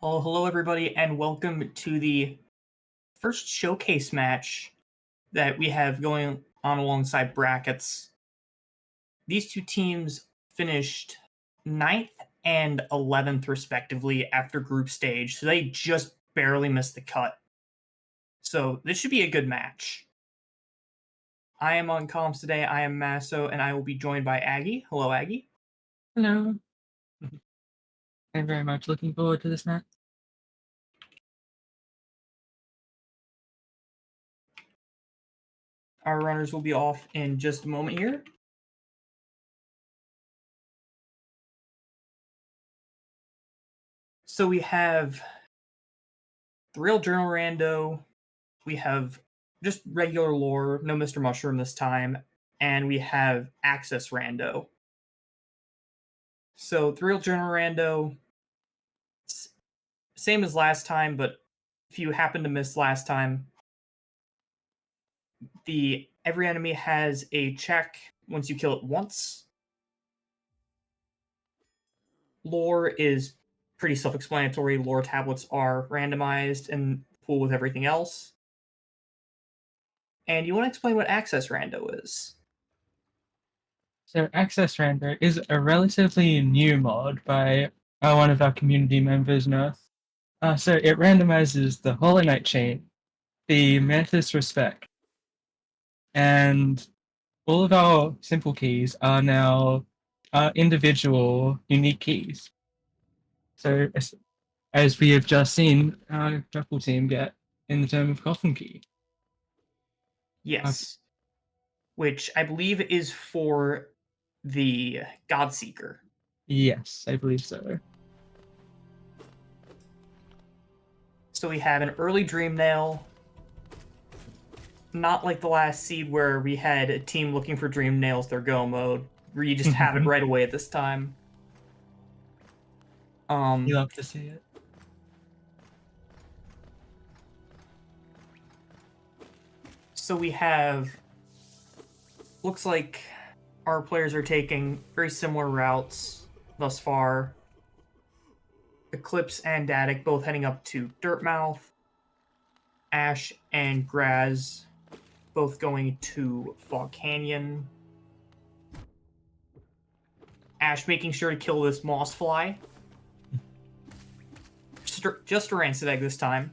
Hello everybody, and welcome to the first showcase match that we have going on alongside brackets. These two teams finished 9th and 11th respectively after group stage, so they just barely missed the cut. So this should be a good match. I am on comms today. I am Masso, and I will be joined by Aggie. Hello, Aggie. Hello. I'm very much looking forward to this match. Our runners will be off in just a moment here. So we have the Real Journal Rando, we have just regular lore, no Mr. Mushroom this time, and we have Access Rando. So the Real Journal Rando, same as last time, but if you happen to miss last time, every enemy has a check once you kill it once. Lore is pretty self-explanatory. Lore tablets are randomized and pool with everything else. And you want to explain what Access Rando is? So Access Render is a relatively new mod by one of our community members, North. So it randomizes the Hollow Knight chain, the Mantis Respect, and all of our simple keys are now individual unique keys. So as we have just seen our Truffle team get in the term of Coffin Key. Yes. Which I believe is for the Godseeker. Yes, I believe so. So we have an early Dream Nail. Not like the last seed where we had a team looking for Dream Nails their go mode, where you just have it right away at this time. You love to see it. So we have, looks like our players are taking very similar routes thus far. Eclipse and Datic both heading up to Dirtmouth. Ash and Graz both going to Fog Canyon. Ash making sure to kill this moss fly. Just a rancid egg this time.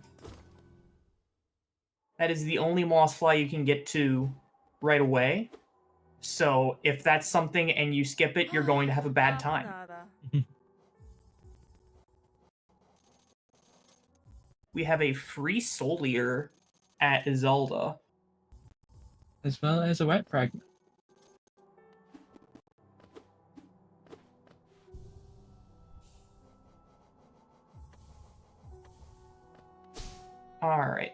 That is the only moss fly you can get to right away. So if that's something and you skip it, you're going to have a bad time. We have a free Solier at Zelda. As well as a wet fragment. Alright.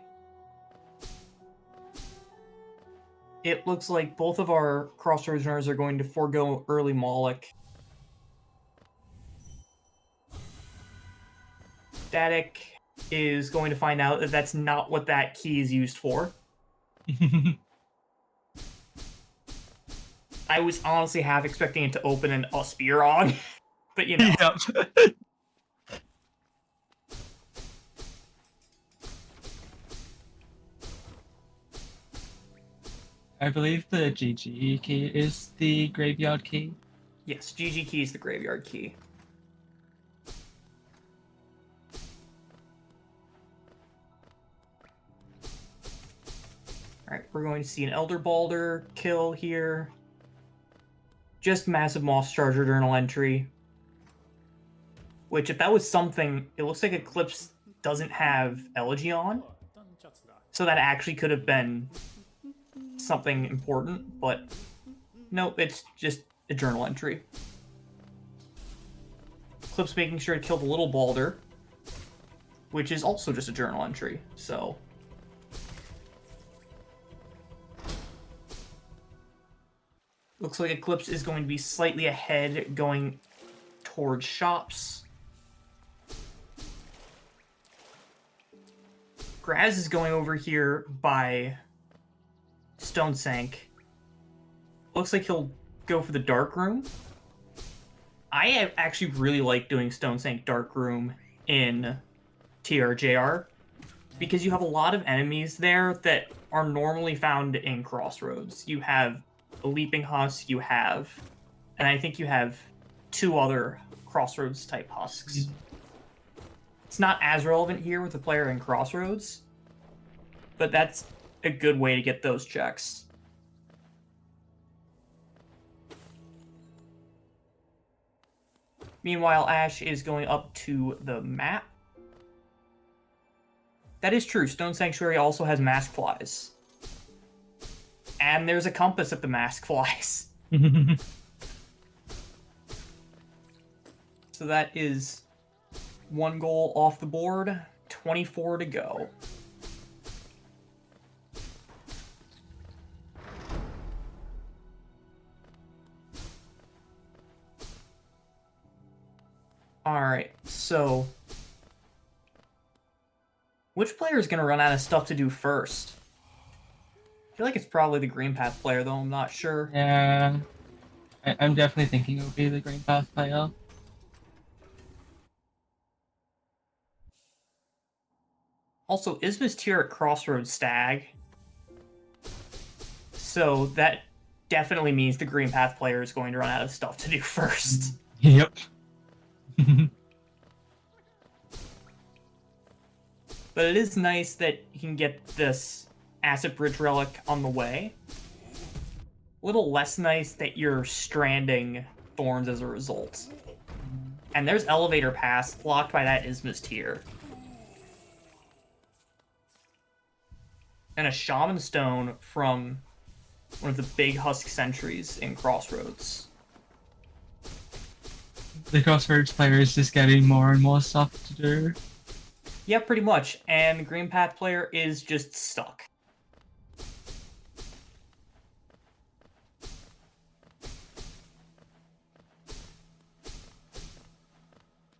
It looks like both of our Crossroads runners are going to forego early Moloch. Datic is going to find out that that's not what that key is used for. I was honestly half expecting it to open an Ospirog, but you know. Yep. I believe the GG key is the graveyard key. Yes, GG key is the graveyard key. Alright, we're going to see an Elder Balder kill here. Just massive Moss Charger journal entry. Which, if that was something, it looks like Eclipse doesn't have Elegy on. So that actually could have been something important, but nope, it's just a journal entry. Eclipse making sure to kill the little Balder, which is also just a journal entry, so... Looks like Eclipse is going to be slightly ahead, going towards shops. Graz is going over here by Stone Sank. Looks like he'll go for the Dark Room. I actually really like doing Stone Sank Dark Room in TRJR, because you have a lot of enemies there that are normally found in Crossroads. You have a Leaping Husk, and I think you have 2 other Crossroads type husks. It's not as relevant here with the player in Crossroads, but that's a good way to get those checks. Meanwhile, Ash is going up to the map. That is true. Stone Sanctuary also has mask flies. And there's a compass at the mask flies. So that is 1 goal off the board, 24 to go. Alright, so which player is going to run out of stuff to do first? I feel like it's probably the Green Path player, though I'm not sure. Yeah, I'm definitely thinking it would be the Green Path player. Also, Isma's tier at Crossroads Stag. So that definitely means the Green Path player is going to run out of stuff to do first. Yep. But it is nice that you can get this Acid Bridge Relic on the way. A little less nice that you're stranding Thorns as a result. And there's Elevator Pass blocked by that Isma's tier. And a Shaman Stone from one of the big Husk sentries in Crossroads. The Crossroads player is just getting more and more stuff to do. Yeah, pretty much. And the Green Path player is just stuck.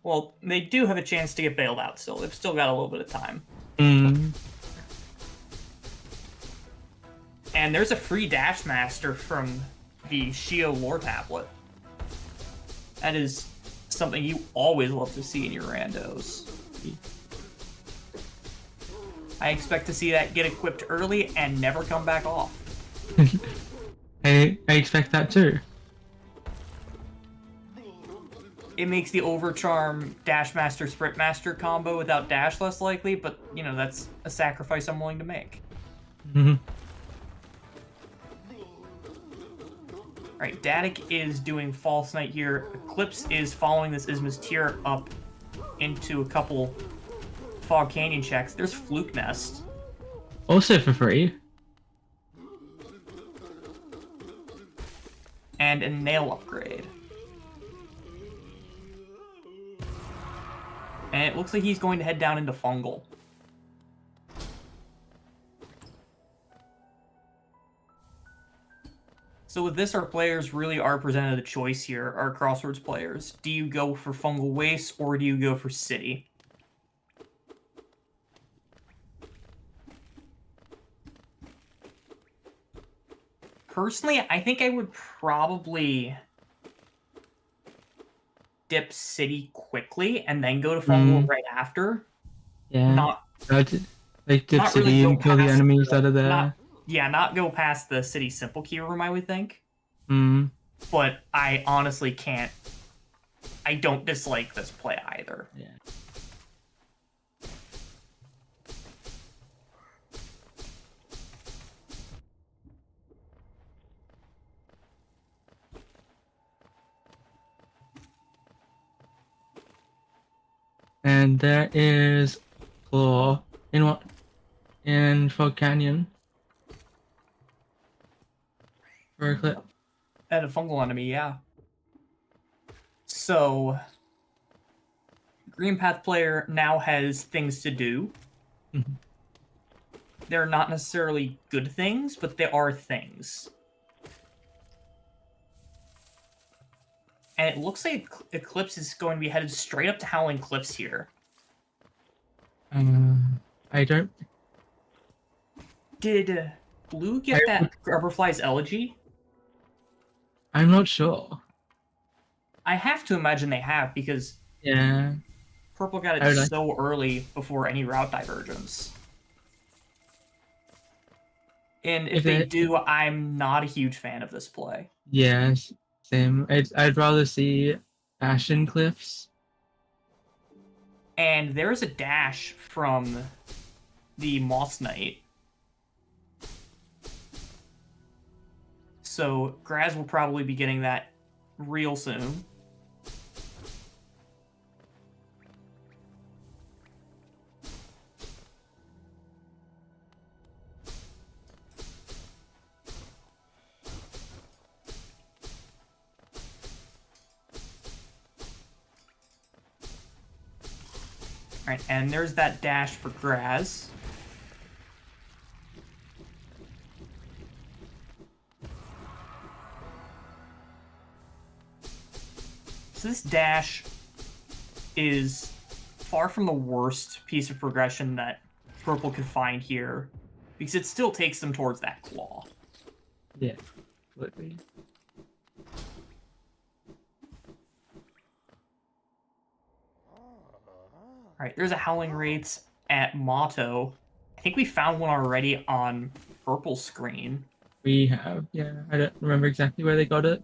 Well, they do have a chance to get bailed out still. They've still got a little bit of time. And there's a free Dash Master from the Shio lore tablet. That is something you always love to see in your randos. I expect to see that get equipped early and never come back off. I expect that too. It makes the Overcharm Dash Master Sprint Master combo without dash less likely, but you know, that's a sacrifice I'm willing to make. Alright, Datic is doing False Knight here. Eclipse is following this Isma's tier up into a couple Fog Canyon checks. There's Fluke Nest. Also for free. And a Nail upgrade. And it looks like he's going to head down into Fungal. So with this, our players really are presented a choice here, our Crossroads players. Do you go for Fungal Waste, or do you go for City? Personally, I think I would probably dip City quickly and then go to Fungal right after. Yeah. Not like dip not City really go and kill the past enemies that are there. not go past the City Simple Key Room, I would think. But I honestly can't. I don't dislike this play either. Yeah. And there is Claw in what? In Fog Canyon. For a clip. And a Fungal enemy, yeah. So, Green Path player now has things to do. They're not necessarily good things, but they are things. And it looks like Eclipse is going to be headed straight up to Howling Cliffs here. I don't... Did Blue get that Grubberfly's Elegy? I'm not sure. I have to imagine they have, because... Yeah. Purple got it so early before any route divergence. And if they do, I'm not a huge fan of this play. Yeah, same. I'd rather see Ashen Cliffs. And there's a dash from the Moss Knight. So Graz will probably be getting that real soon. Alright, and there's that dash for Graz. So this dash is far from the worst piece of progression that Purple could find here, because it still takes them towards that claw. Yeah, absolutely. Alright, there's a Howling Wraiths at Motto. I think we found one already on Purple's screen. We have, yeah. I don't remember exactly where they got it.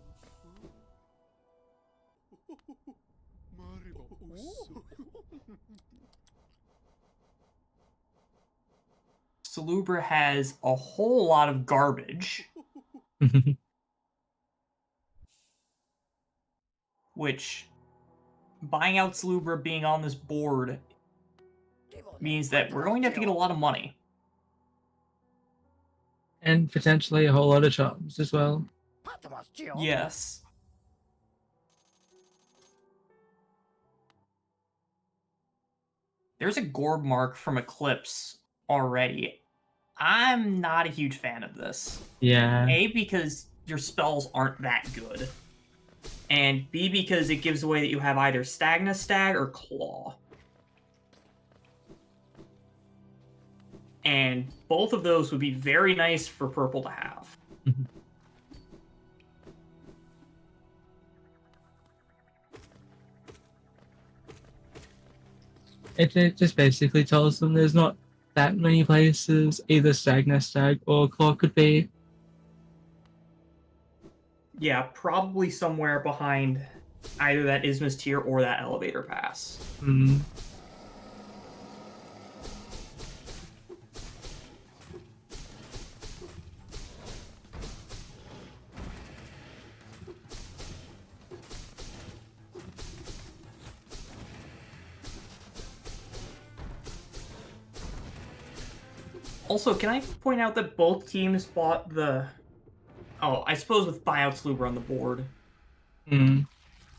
Salubra has a whole lot of garbage. Which, buying out Salubra being on this board means that we're going to have to get a lot of money. And potentially a whole lot of charms as well. Yes. There's a Gorb mark from Eclipse already. I'm not a huge fan of this. Yeah. A, because your spells aren't that good. And B, because it gives away that you have either Stagna Stag or Claw. And both of those would be very nice for Purple to have. It just basically tells them there's not that many places either Stagna Stag or Claw could be. Yeah, probably somewhere behind either that Isthmus tier or that elevator pass. Mm. Also, can I point out that both teams bought the... Oh, I suppose with buyout Sluber on the board.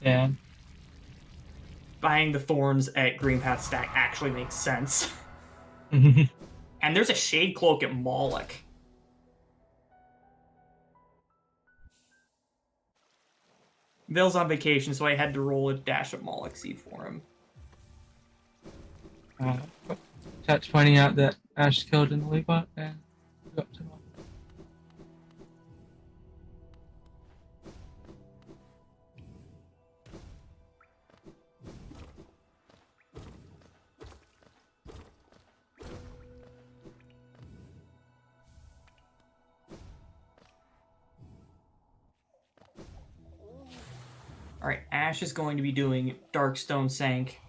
Yeah. Buying the Thorns at Green Path stack actually makes sense. And there's a Shade Cloak at Moloch. Vale's on vacation, so I had to roll a dash at Moloch seed for him. Chat's pointing out that Ash killed in the league bot and got to Alright, Ash is going to be doing Darkstone Sank.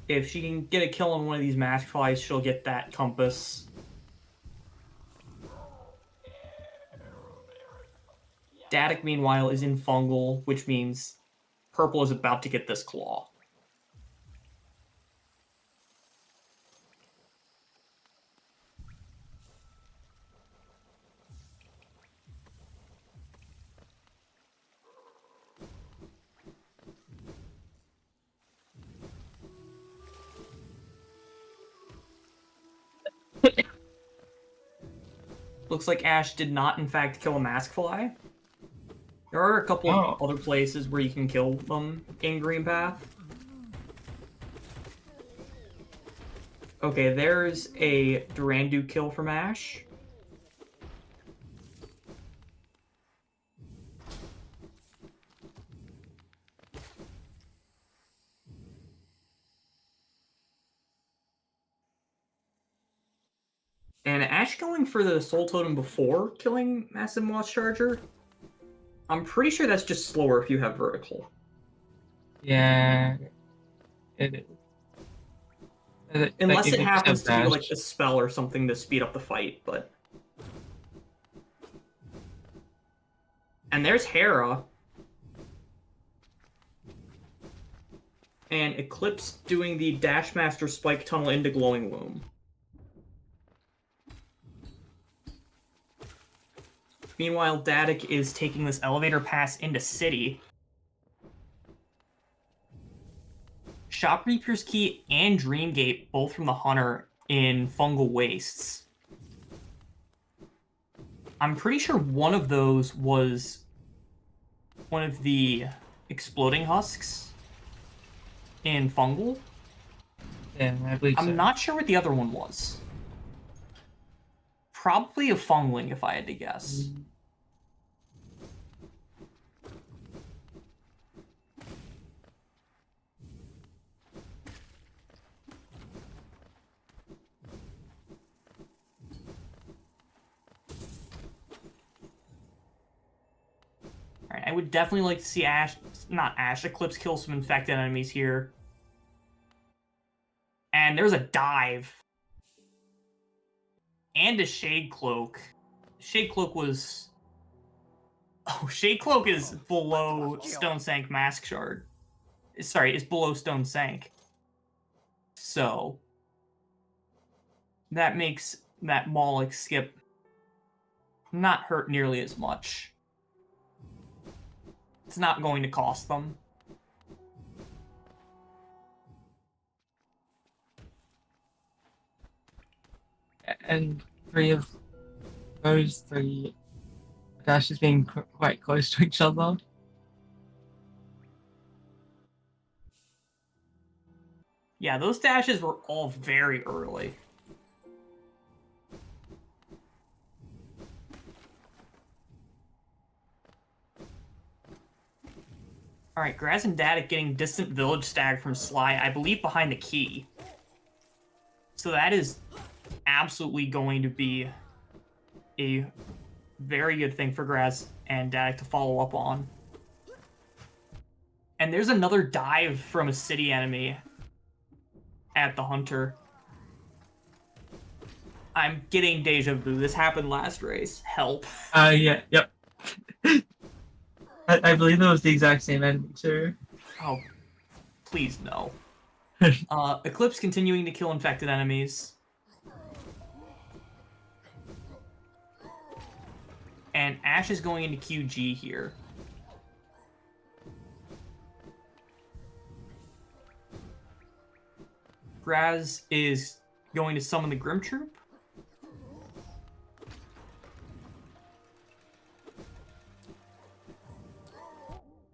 If she can get a kill on one of these Mask Flies, she'll get that Compass. Datic, meanwhile, is in Fungal, which means Purple is about to get this Claw. Looks like Ash did not, in fact, kill a Mask Fly. There are a couple of other places where you can kill them in Green Path. Okay, there's a Durandu kill from Ash. Ash going for the Soul Totem before killing Massive Moss Charger? I'm pretty sure that's just slower if you have vertical. Yeah, it is. Unless it happens to be dash. like a spell or something to speed up the fight, but... And there's Hera. And Eclipse doing the Dash Master Spike Tunnel into Glowing Loom. Meanwhile, Dadik is taking this elevator pass into City. Shop Reaper's Key and Dreamgate, both from the Hunter, in Fungal Wastes. I'm pretty sure one of those was one of the Exploding Husks in Fungal. Yeah, I believe so. I'm not sure what the other one was. Probably a Fungling, if I had to guess. Alright, I would definitely like to see Eclipse kill some infected enemies here. And there's a dive. And a Shade Cloak. Shade Cloak was... Oh, Shade Cloak is below Stone Sank Mask Shard. Sorry, is below Stone Sank. So... that makes that Moloch skip not hurt nearly as much. It's not going to cost them. And three of those three dashes being quite close to each other. Yeah, those dashes were all very early. Alright, Graz and Dadik getting Distant Village Stag from Sly, I believe behind the key. So that is absolutely going to be a very good thing for Graz and Dadik to follow up on. And there's another dive from a city enemy at the Hunter. I'm getting deja vu. This happened last race. Help. Yeah, yep. I believe it was the exact same enemy too. Oh, please no. Eclipse continuing to kill infected enemies. And Ash is going into QG here. Graz is going to summon the Grim Troop.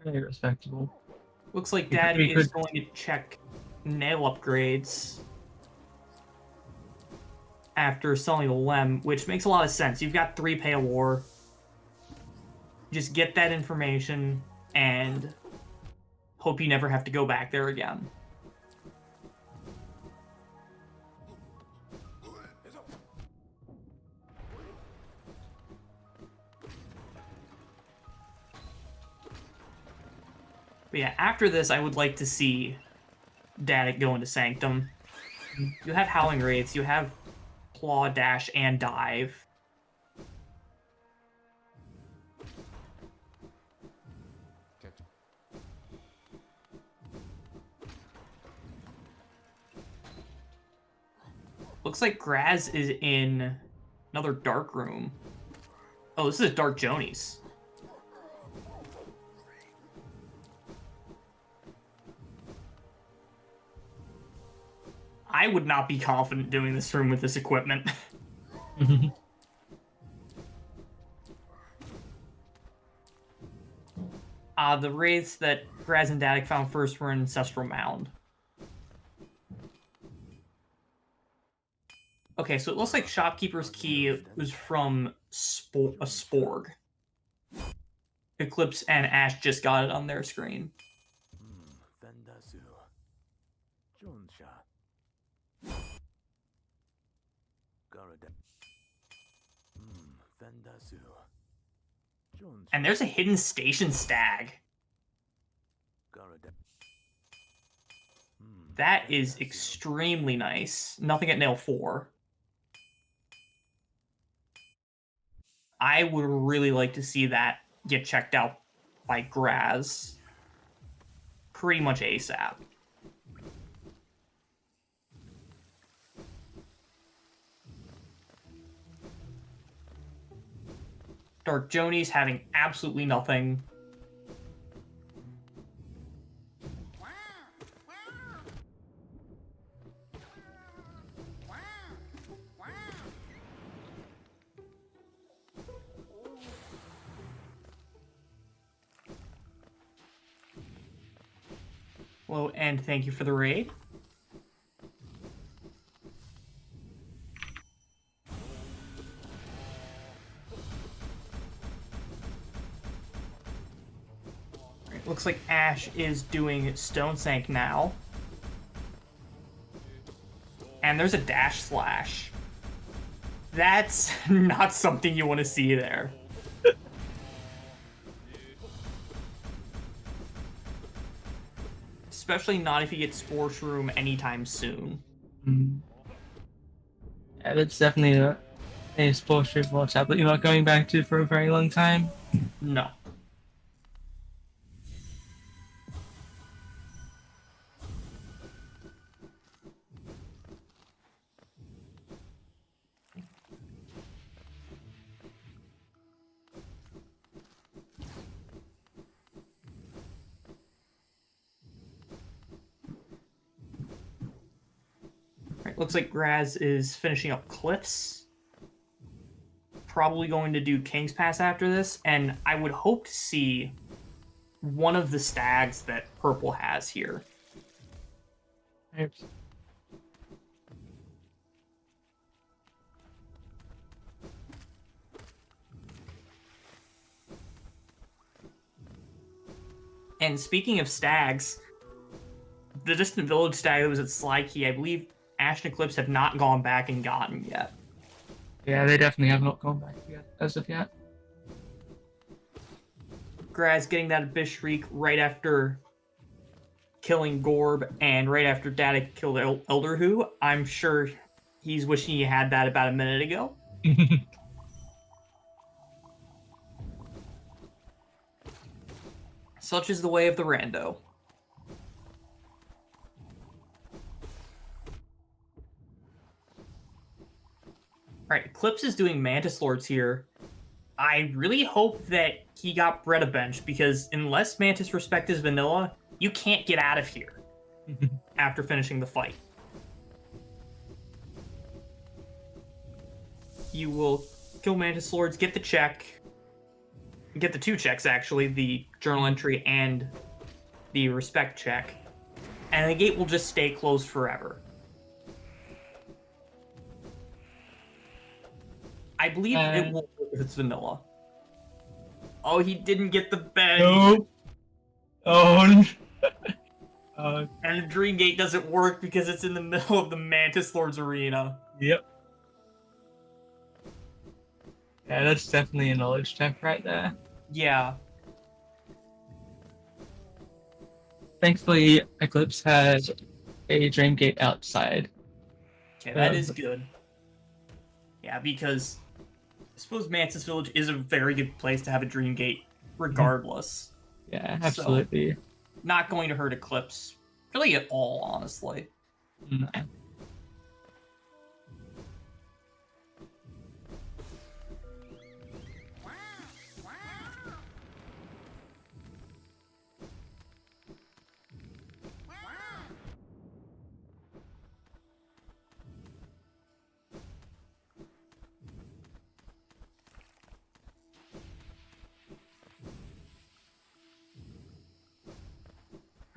Very respectable. Looks like Daddy is going to check nail upgrades after selling the Lem, which makes a lot of sense. You've got 3 Pay a War. Just get that information and hope you never have to go back there again. But yeah, after this, I would like to see Dadik go into Sanctum. You have Howling Wraiths, you have Claw, Dash, and Dive. Looks like Graz is in another dark room. Oh, this is Dark Jonies. I would not be confident doing this room with this equipment. The wraiths that Graz and Dadik found first were in Ancestral Mound. Okay, so it looks like Shopkeeper's Key was from a Sporg. Eclipse and Ash just got it on their screen. And there's a hidden station stag. That is extremely nice. Nothing at nail 4. I would really like to see that get checked out by Graz pretty much ASAP. Dark Joni's having absolutely nothing. Hello, and thank you for the raid. Right, looks like Ash is doing Stone Sank now. And there's a dash slash. That's not something you want to see there. Especially not if you get Spore Shroom anytime soon. Yeah, that's definitely a Spore Shroom watch tablet you're not going back to for a very long time. No. Right, looks like Graz is finishing up Cliffs. Probably going to do King's Pass after this, and I would hope to see one of the stags that Purple has here. Oops. And speaking of stags, the Distant Village stag that was at Sly Key, I believe Ash and Eclipse have not gone back and gotten yet. Yeah, they definitely have not gone back yet, as of yet. Graz getting that Abyss Shriek right after killing Gorb and right after Data killed Elderhu. I'm sure he's wishing he had that about a minute ago. Such is the way of the rando. Alright, Eclipse is doing Mantis Lords here. I really hope that he got Bretta Bench, because unless Mantis Respect is vanilla, you can't get out of here after finishing the fight. You will kill Mantis Lords, get the check, get the 2 checks actually, the journal entry and the respect check, and the gate will just stay closed forever. I believe it will work if it's vanilla. Oh, he didn't get the bed. Nope. Oh. And the Dream Gate doesn't work because it's in the middle of the Mantis Lord's arena. Yep. Yeah, that's definitely a knowledge check right there. Yeah. Thankfully, Eclipse has a Dream Gate outside. Okay, that is good. Yeah, because I suppose Mantis Village is a very good place to have a Dream Gate regardless. Yeah, absolutely. So, not going to hurt Eclipse really at all, honestly. No.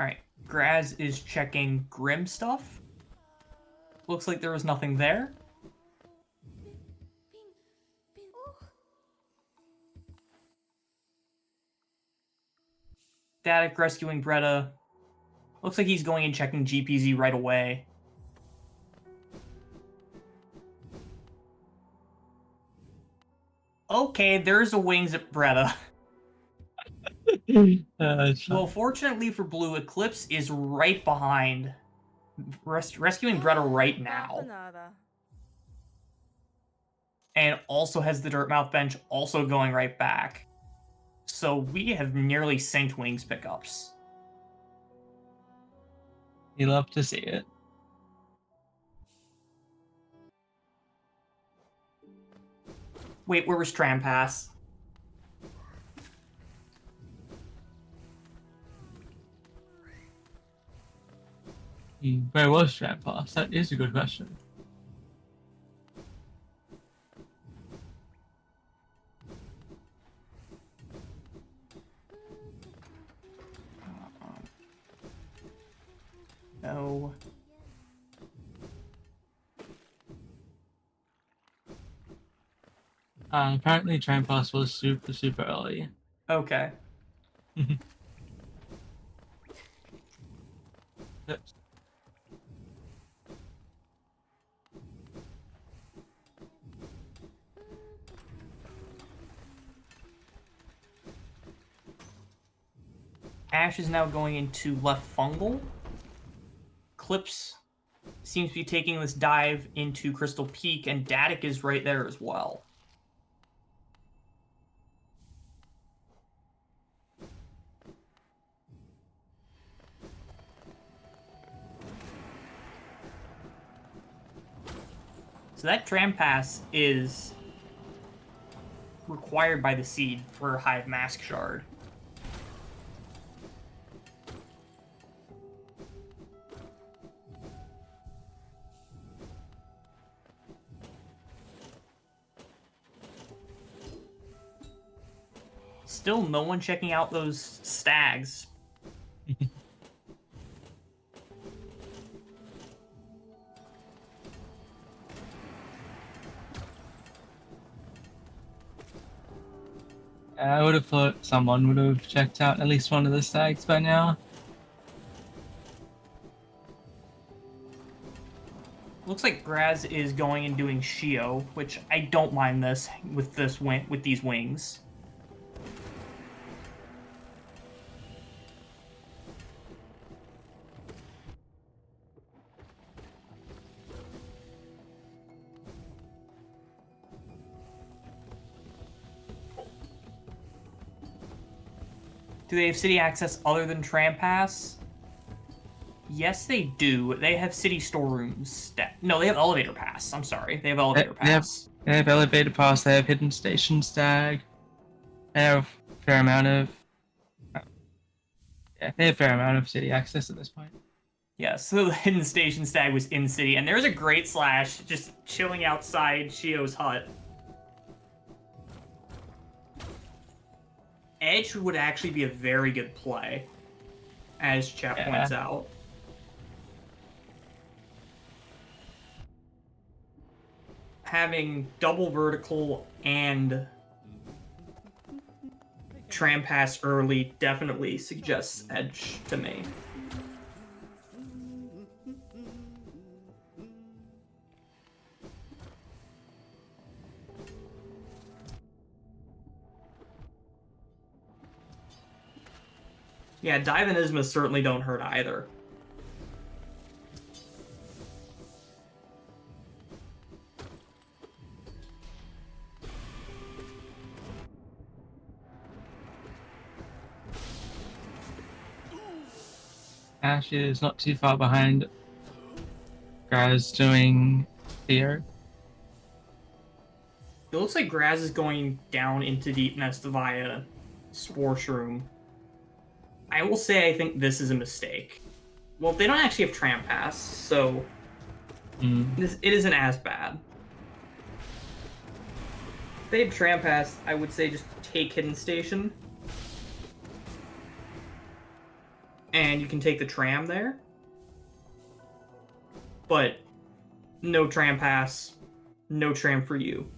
Alright, Graz is checking Grim stuff. Looks like there was nothing there. Datic rescuing Bretta. Looks like he's going and checking GPZ right away. Okay, there's a wings at Bretta. It's Well, fine. fortunately for Blue, Eclipse is right behind, rescuing Bretta right now. And also has the Dirtmouth bench also going right back. So we have nearly synced wings pickups. You love to see it. Wait, where was Tram Pass? Where was Strand Pass? That is a good question. No. Apparently Train Pass was super early. Okay. Oops. Ash is now going into left fungal. Clips seems to be taking this dive into Crystal Peak, and Datic is right there as well. So that Tram Pass is required by the seed for Hive Mask Shard. Still no one checking out those stags. I would have thought someone would have checked out at least one of the stags by now. Looks like Graz is going and doing Shio, which I don't mind this with these wings. Do they have city access other than Tram Pass? Yes, they do. They have city storerooms. No, they have elevator pass. I'm sorry. They have elevator pass. They have elevator pass, they have hidden station stag. They have a fair amount of they have a fair amount of city access at this point. Yeah, so the hidden station stag was in city, and there's a great slash just chilling outside Shio's hut. Edge would actually be a very good play, as chat points out. Having double vertical and Tram Pass early definitely suggests Edge to me. Yeah, Dive and Isma certainly don't hurt either. Ash is not too far behind. Graz doing Theo. It looks like Graz is going down into Deep Nest via Spore Shroom. I will say I think this is a mistake. Well, they don't actually have Tram Pass, so it isn't as bad. If they had Tram Pass, I would say just take Hidden Station. And you can take the tram there. But no Tram Pass, no tram for you.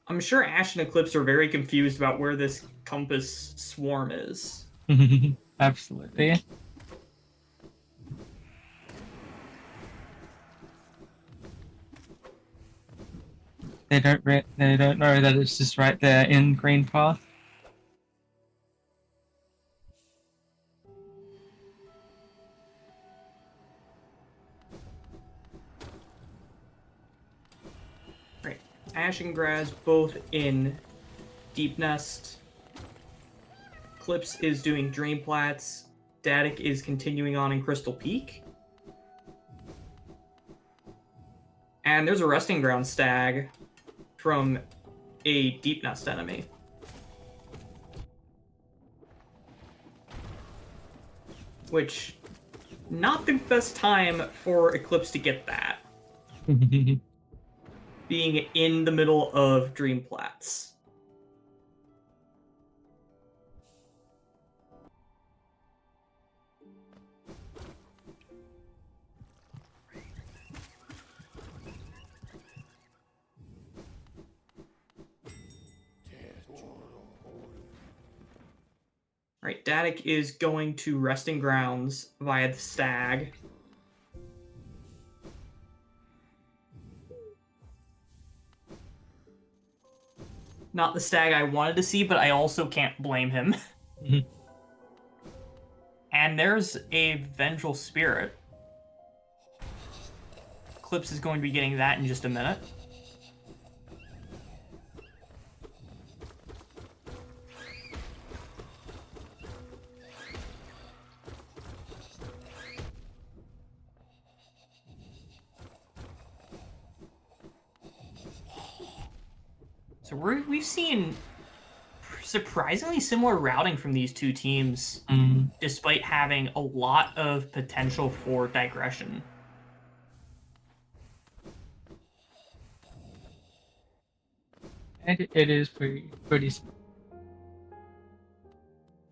I'm sure Ash and Eclipse are very confused about where this Compass swarm is. Absolutely. they don't know that it's just right there in green path. Right. Ash and Graz both in Deep Nest. Clips is doing Dreamplats. Datic is continuing on in Crystal Peak. And there's a Resting Ground Stag from a Deep Nest enemy. Which, not the best time for Eclipse to get that. Being in the middle of Dreamplats. Right, Datic is going to Resting Grounds via the Stag. Not the Stag I wanted to see, but I also can't blame him. And there's a Vengeful Spirit. Clips is going to be getting that in just a minute. So we've seen surprisingly similar routing from these two teams, despite having a lot of potential for digression. And it is pretty small.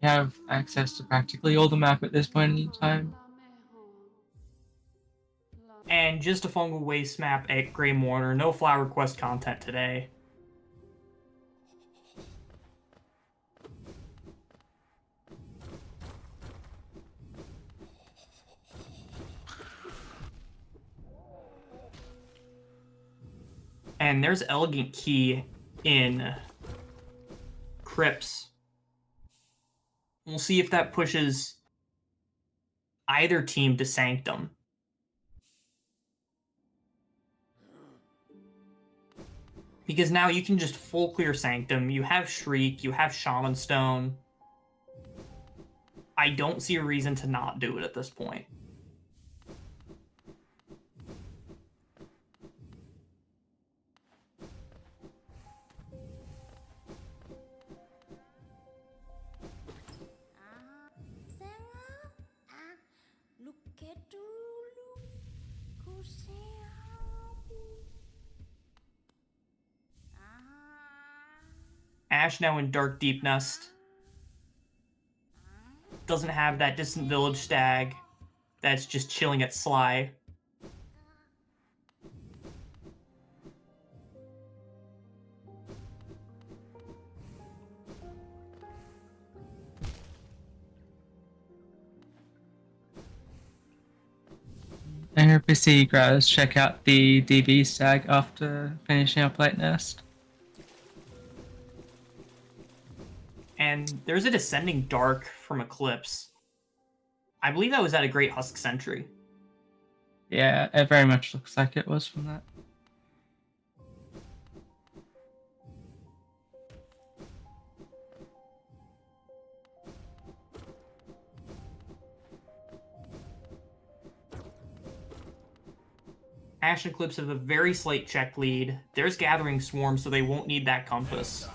You have access to practically all the map at this point in time. And just a Fungal Waste map at Grey Mourner. No Flower Quest content today. And there's Elegant Key in Crypts. We'll see if that pushes either team to Sanctum. Because now you can just full clear Sanctum. You have Shriek, you have Shaman Stone. I don't see a reason to not do it at this point. Ash now in Dark Deep Nest. Doesn't have that Distant Village Stag that's just chilling at Sly. I hope to see Graz check out the DB stag after finishing up Light Nest. And there's a Descending Dark from Eclipse. I believe that was at a Great Husk Sentry. Yeah, it very much looks like it was from that. Ash and Eclipse have a very slight check lead. There's Gathering Swarm, so they won't need that Compass.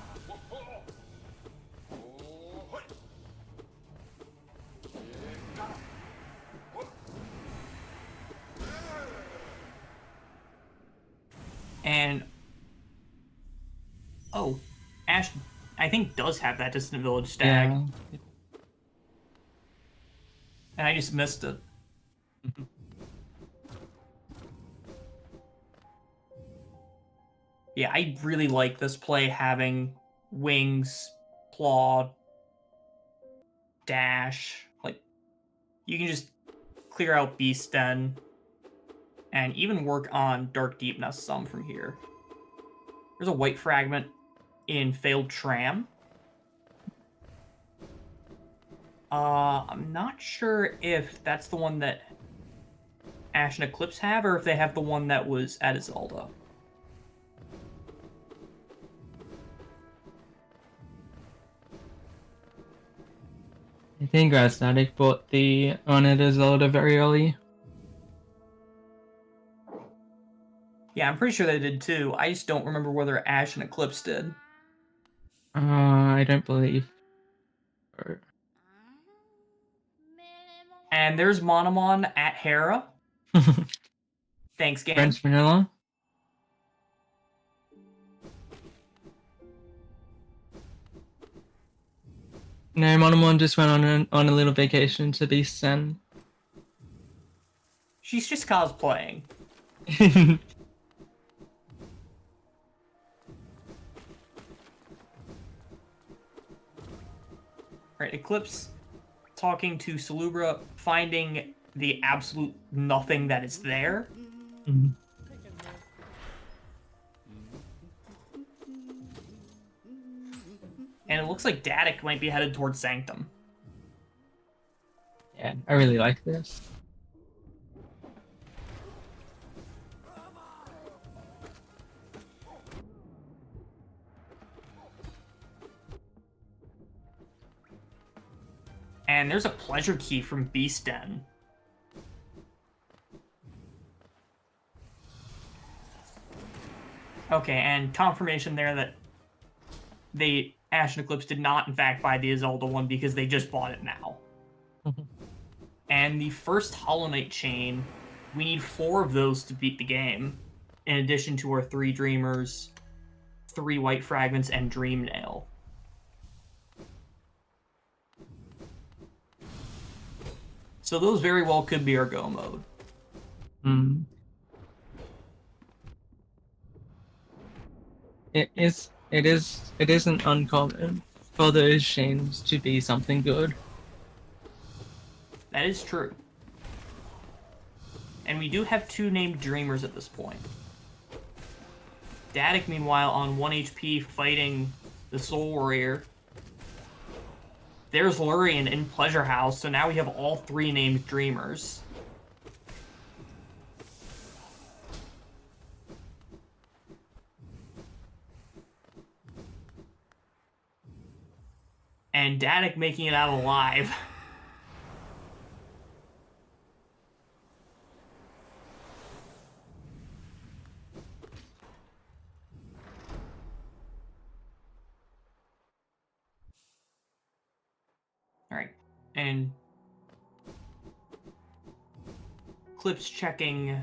And oh, Ash, I think, does have that Distant Village Stag. Yeah. And I just missed it. Yeah, I really like this play having Wings, Claw, Dash. Like, you can just clear out Beast Den and even work on Dark Deep Nest some from here. There's a white fragment in Failed Tram. I'm not sure if that's the one that Ash and Eclipse have, or if they have the one that was at Isolde. I think Static bought the Onetta Zelda very early. Yeah, I'm pretty sure they did too. I just don't remember whether Ash and Eclipse did. I don't believe. And there's Monomon at Hera. Thanks, game. French Vanilla. No, Monomon just went on a little vacation to Beast Sen. She's just cosplaying. Right, Eclipse talking to Salubra, finding the absolute nothing that is there. Mhm. And it looks like Datic might be headed towards Sanctum. Yeah, I really like this. And there's a pleasure key from Beast Den. Okay, and confirmation there that Ash and Eclipse did not, in fact, buy the Isolde one because they just bought it now. And the first Hollow Knight chain, we need 4 of those to beat the game, in addition to our 3 Dreamers, 3 White Fragments, and Dream Nail. So those very well could be our go mode. Mm. It isn't uncommon for those chains to be something good. That is true. And we do have 2 named Dreamers at this point. Datic, meanwhile, on 1 HP fighting the Soul Warrior. There's Lurian in Pleasure House, so now we have all 3 named Dreamers. And Datic making it out alive. Alright, and Clip's checking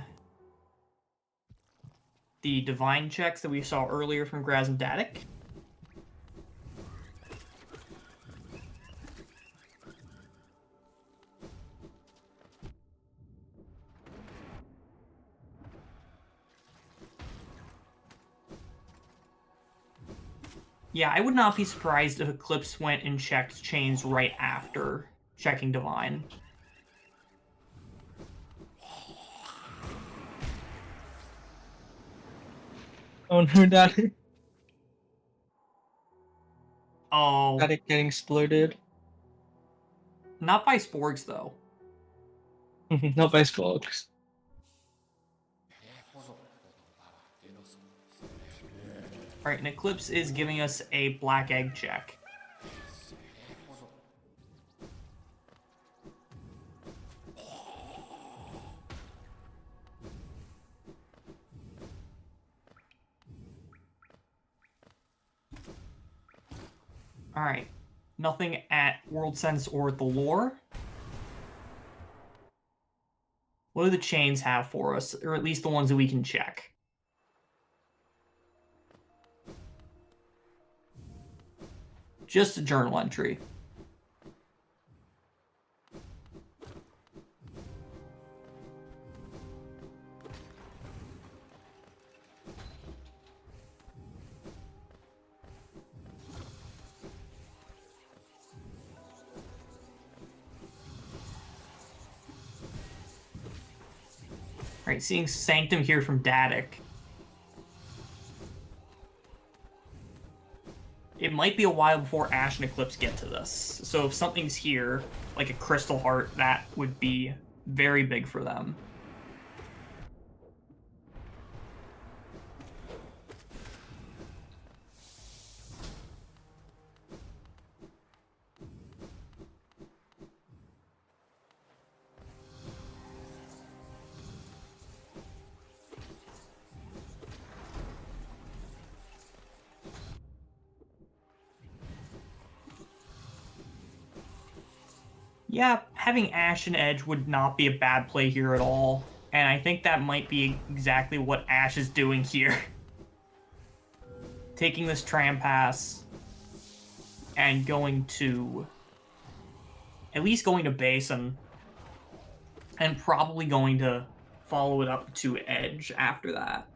the divine checks that we saw earlier from Graz and Datic. Yeah, I would not be surprised if Eclipse went and checked chains right after checking divine. Oh no, Daddy. Oh. Daddy getting exploded. Not by Sporgs, though. Not by Sporks. Alright, and Eclipse is giving us a black egg check. Alright. Nothing at World Sense or the lore. What do the chains have for us? Or at least the ones that we can check. Just a journal entry. Alright, seeing Sanctum here from Datic. it might be a while before Ash and Eclipse get to this. So if something's here, like a Crystal Heart, that would be very big for them. Yeah, having Ash and Edge would not be a bad play here at all. And I think that might be exactly what Ash is doing here. Taking this Tram Pass and going to... at least going to Basin. And probably going to follow it up to Edge after that.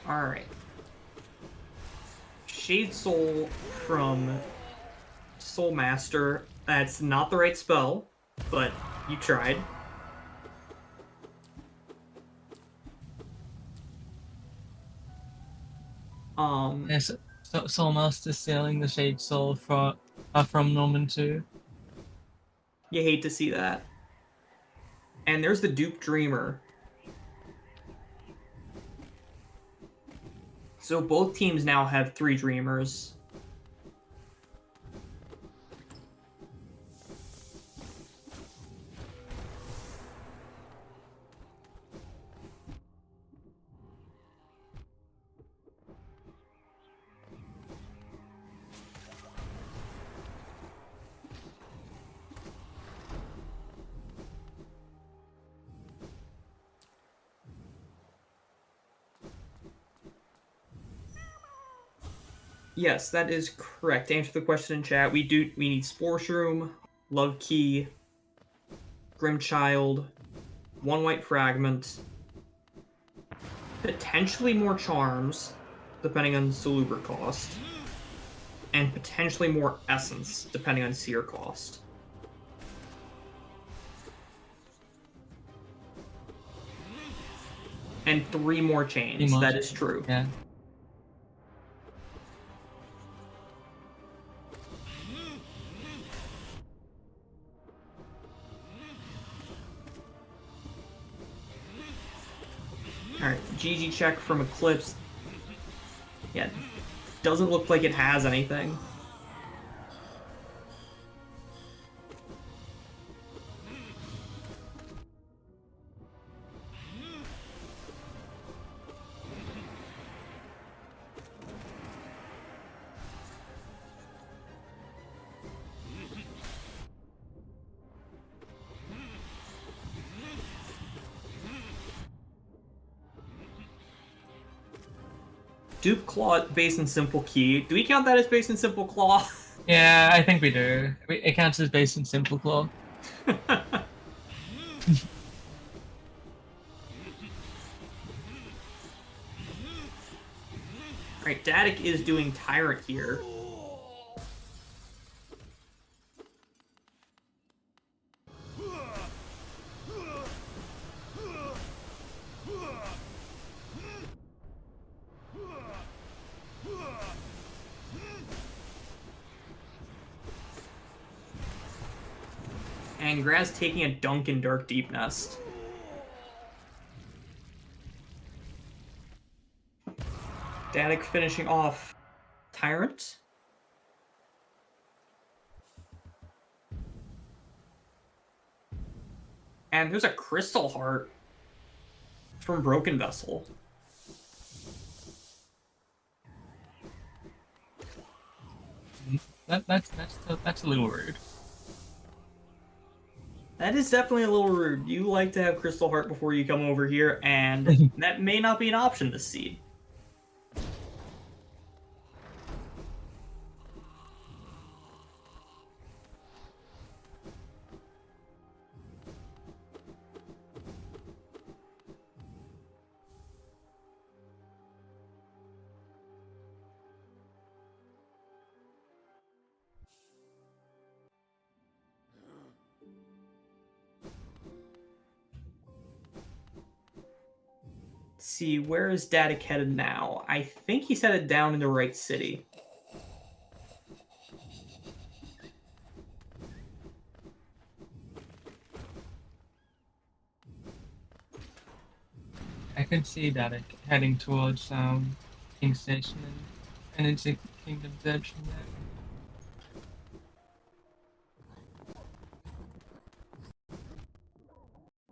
Alright. Shade Soul from Soul Master. That's not the right spell, but you tried. Yes, Soul Master stealing the Shade Soul from Norman too. You hate to see that. And there's the Dupe Dreamer. So both teams now have 3 Dreamers. Yes, that is correct. To answer the question in chat, we need Spore Shroom, Love Key, Grimchild, 1 White Fragment, potentially more Charms, depending on Salubra cost, and potentially more Essence, depending on Seer cost. And 3 more chains. That is true. Yeah. Alright, GG check from Eclipse. Yeah, doesn't look like it has anything. Dupe Claw, base and simple key. Do we count that as base and simple claw? Yeah, I think we do. It counts as base and simple claw. Alright, Datic is doing Tyrant here. And Graz taking a dunk in Dark Deep Nest. Datic finishing off Tyrant. And there's a Crystal Heart from Broken Vessel. That's a little rude. That is definitely a little rude. You like to have Crystal Heart before you come over here, and that may not be an option this seed. See, where is Datic headed now? I think he's headed down in the right city. I could see that heading towards King Station and into Kingdom's Edge from there.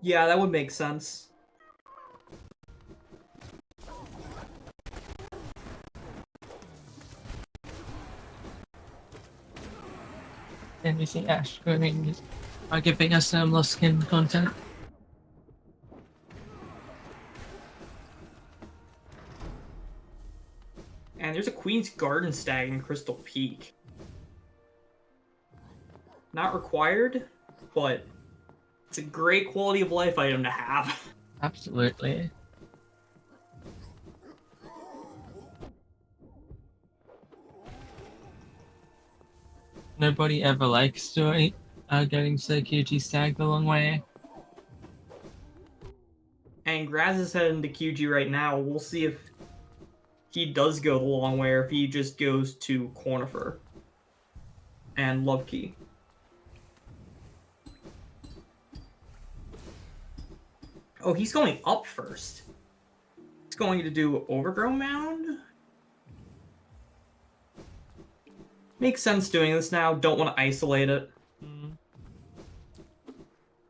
Yeah, that would make sense. And we see Ash going, giving us some lost skin content. And there's a Queen's Garden Stag in Crystal Peak. Not required, but it's a great quality of life item to have. Absolutely. Nobody ever likes to getting QG Stag the long way. And Graz is heading to QG right now. We'll see if he does go the long way or if he just goes to Cornifer and Lovekey. Oh, he's going up first. He's going to do Overgrown Mound? Makes sense doing this now. Don't want to isolate it.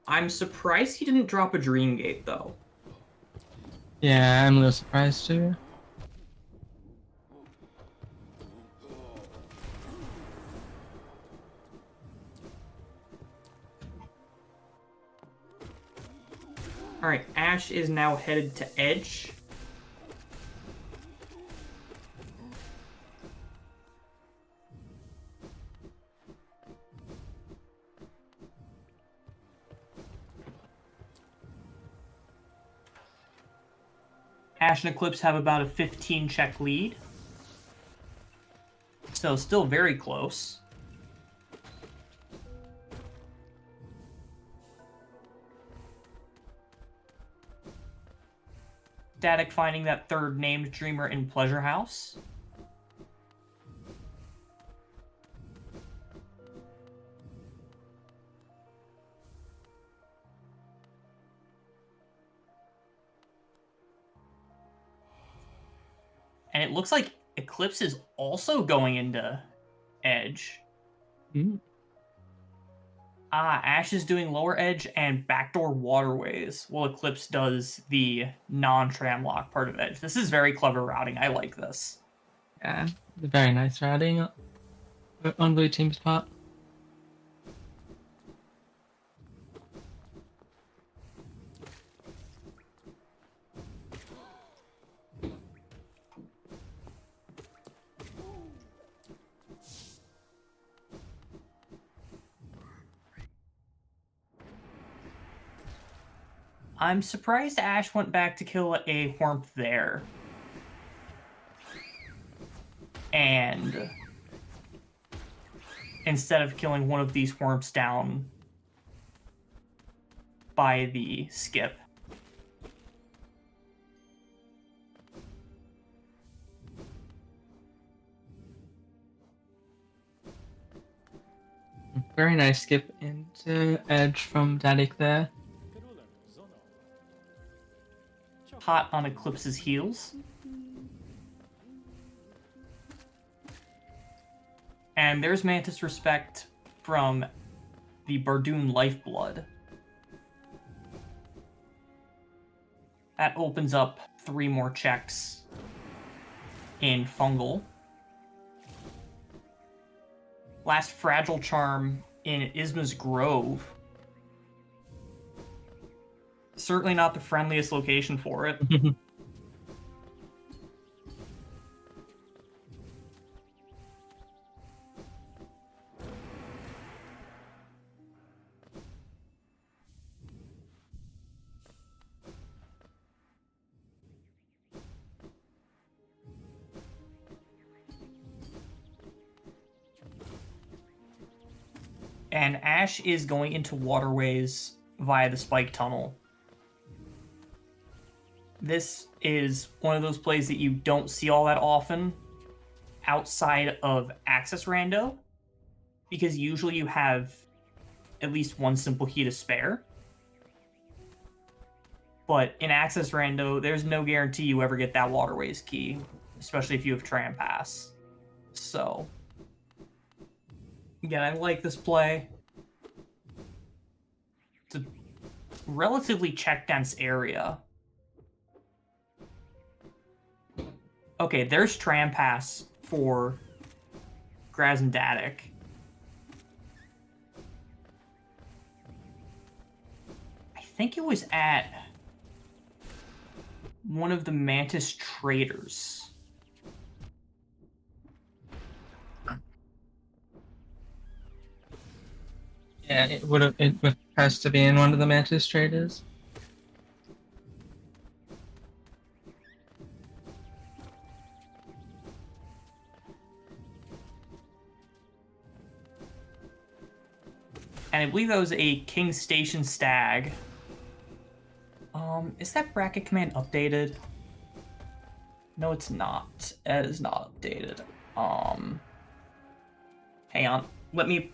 I'm surprised he didn't drop a Dream Gate, though. Yeah, I'm a little surprised too. Alright, Ash is now headed to Edge. Ash and Eclipse have about a 15-check lead. So still very close. Datic finding that third named Dreamer in Pleasure House. And it looks like Eclipse is also going into Edge. Ash is doing Lower Edge and Backdoor Waterways, while Eclipse does the non-tram lock part of Edge. This is very clever routing. I like this. Yeah, very nice routing on Blue Team's part. I'm surprised Ash went back to kill a Whormp there. And instead of killing one of these Whormps down by the skip. Very nice skip into Edge from Datic there. Hot on Eclipse's heels. And there's Mantis Respect from the Bardoon Lifeblood. That opens up 3 more checks in Fungal. Last Fragile Charm in Isma's Grove. Certainly not the friendliest location for it. And Ash is going into waterways via the spike tunnel. This is one of those plays that you don't see all that often outside of Access Rando, because usually you have at least one simple key to spare. But in Access Rando, there's no guarantee you ever get that waterways key, especially if you have Tram Pass. So, again, I like this play. It's a relatively check-dense area. Okay, there's Tram Pass for Graz and Datic. I think it was at one of the Mantis traders. Yeah, it has to be in one of the Mantis traders. And I believe that was a King Station Stag. Is that bracket command updated? No, it's not. It is not updated. Hang on. Let me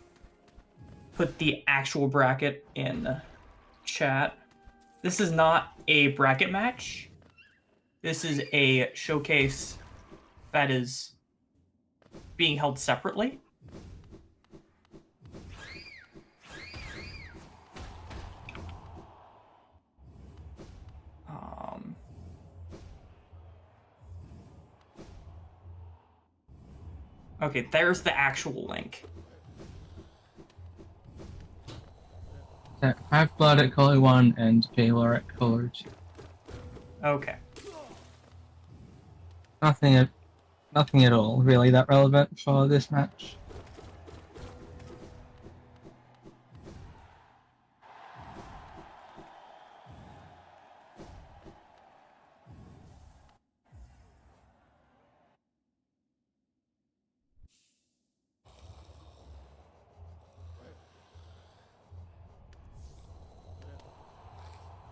put the actual bracket in chat. This is not a bracket match. This is a showcase that is being held separately. Okay, there's the actual link. Half-Blood at Color 1 and Jailer at Color 2. Okay. Nothing at all really that relevant for this match.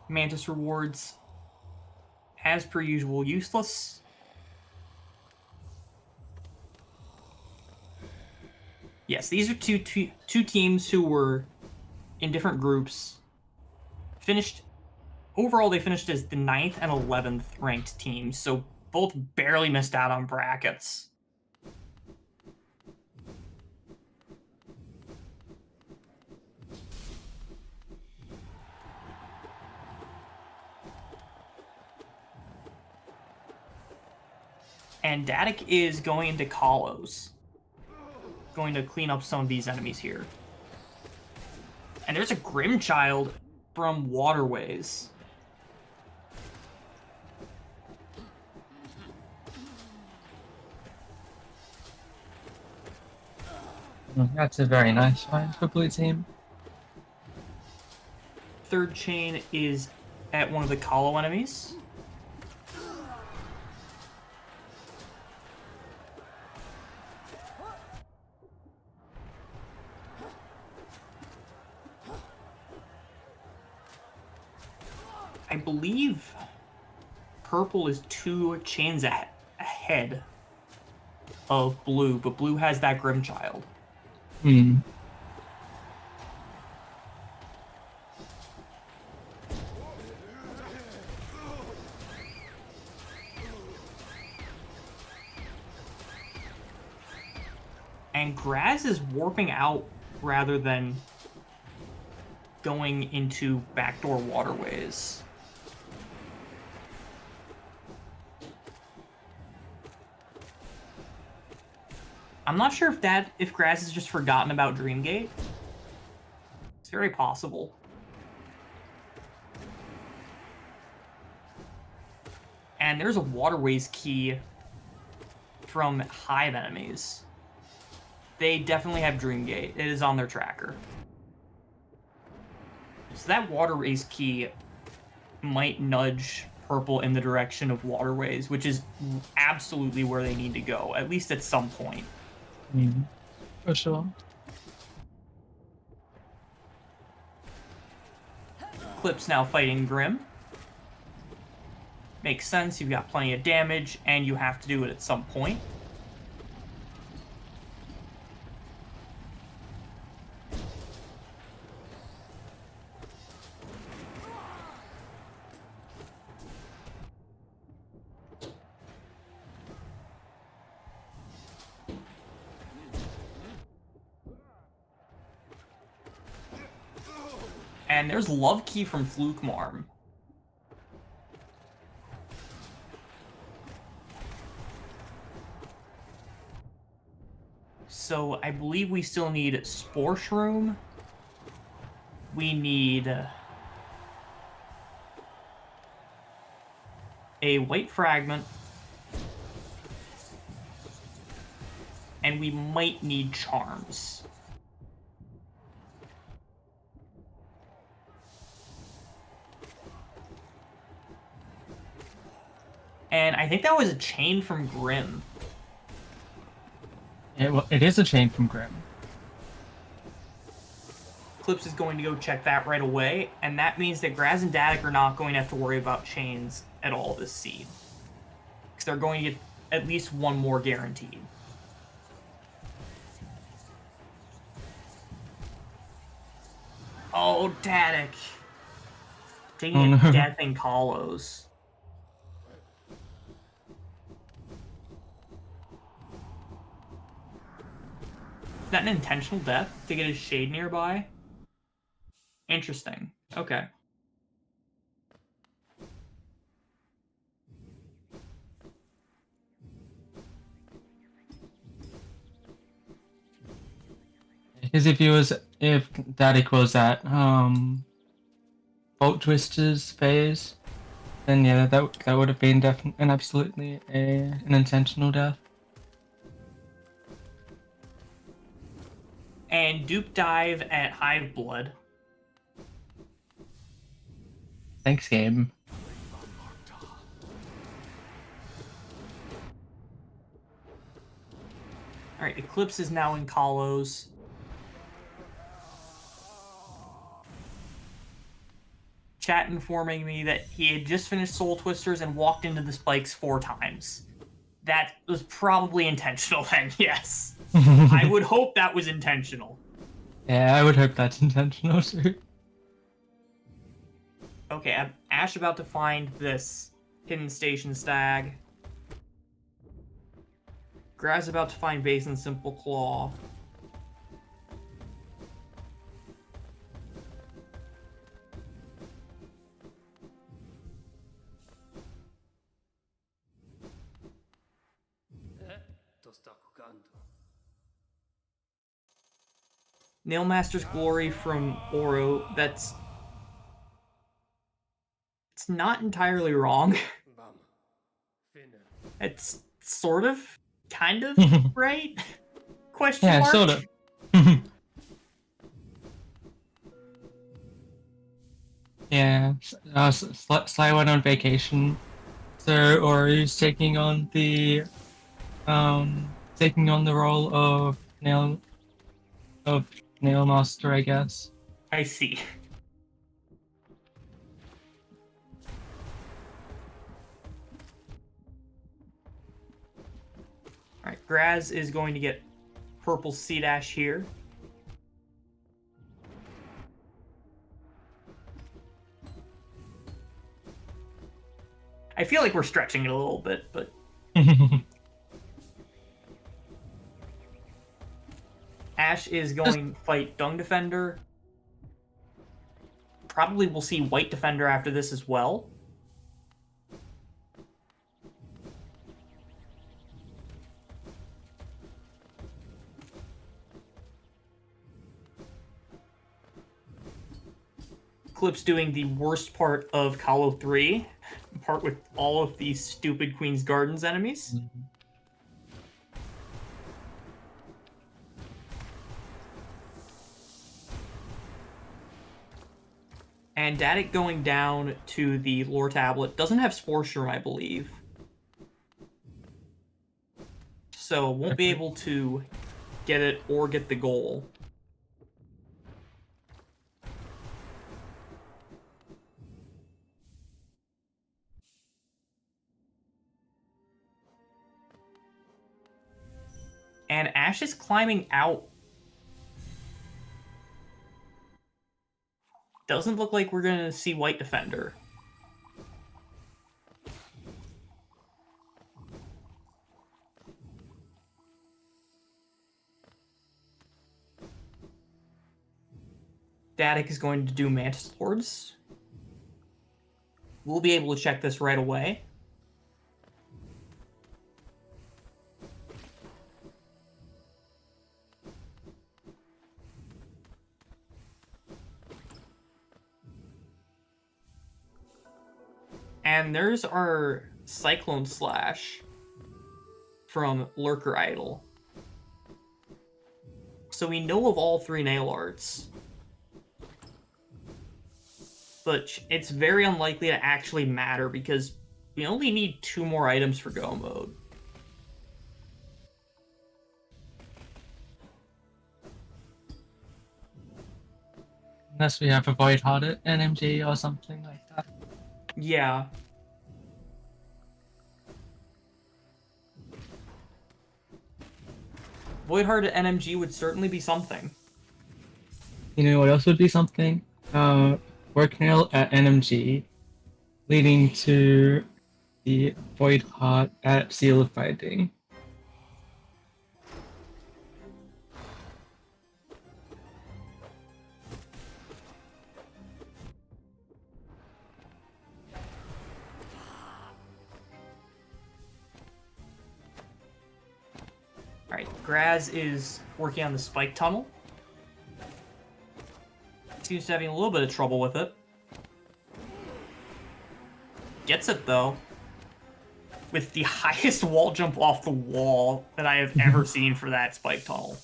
Mantis rewards, as per usual, useless. Yes, these are two teams who were in different groups. Overall, they finished as the 9th and 11th ranked teams, so both barely missed out on brackets. And Datic is going into Kalos. Going to clean up some of these enemies here. And there's a Grimchild from Waterways. That's a very nice find for Blue Team. Third chain is at one of the Kalo enemies. I believe purple is 2 chains ahead of blue, but blue has that Grimchild. Hmm. And Graz is warping out rather than going into backdoor waterways. I'm not sure if Graz has just forgotten about Dreamgate. It's very possible. And there's a waterways key from Hive enemies. They definitely have Dreamgate. It is on their tracker. So that waterways key might nudge purple in the direction of waterways, which is absolutely where they need to go, at least at some point. For sure. Clip's now fighting Grim. Makes sense, you've got plenty of damage, and you have to do it at some point. And there's Love Key from Fluke Marm. So I believe we still need Spore Shroom. We need a White Fragment. And we might need Charms. And I think that was a chain from Grim. It is a chain from Grim. Clips is going to go check that right away, and that means that Graz and Datic are not going to have to worry about chains at all this seed. Because they're going to get at least one more guaranteed. Oh, Datic. Taking a death in Kalos. Is that an intentional death to get his shade nearby? Interesting. Okay. Because if Datic was at Bolt Twister's phase, then yeah, that would have been definitely and absolutely an intentional death. And Dupe Dive at Hive Blood. Thanks, game. Alright, Eclipse is now in Kalos. Chat informing me that he had just finished Soul Twisters and walked into the spikes 4 times. That was probably intentional then, yes. I would hope that was intentional. Yeah, I would hope that's intentional too. Okay, Ash about to find this hidden station stag. Graz about to find Base and Simple Claw. Nailmaster's Glory from Oro, it's not entirely wrong. It's sort of, kind of, right? Question Yeah, mark? sort of. Yeah, Sly went on vacation, so Ori's taking on the role of Nailmaster, I guess. I see. Alright, Graz is going to get purple Sea Dash here. I feel like we're stretching it a little bit, but... Ash is going to fight Dung Defender. Probably we'll see White Defender after this as well. Clip's doing the worst part of Calo 3 part with all of these stupid Queen's Gardens enemies. And Datic going down to the lore tablet doesn't have Spore Shroom, I believe. So won't be able to get it or get the goal. And Ash is climbing out. Doesn't look like we're going to see White Defender. Datic is going to do Mantis Lords. We'll be able to check this right away. And there's our Cyclone Slash from Lurker Idol. So we know of all 3 nail arts. But it's very unlikely to actually matter because we only need 2 more items for go mode. Unless we have a Void Heart at NMG or something like that. Yeah. Voidheart at NMG would certainly be something. You know what else would be something? Worknail at NMG, leading to the Void Heart at Seal of Binding. Alright, Graz is working on the Spike Tunnel. Seems to be having a little bit of trouble with it. Gets it, though. With the highest wall jump off the wall that I have ever seen for that Spike Tunnel.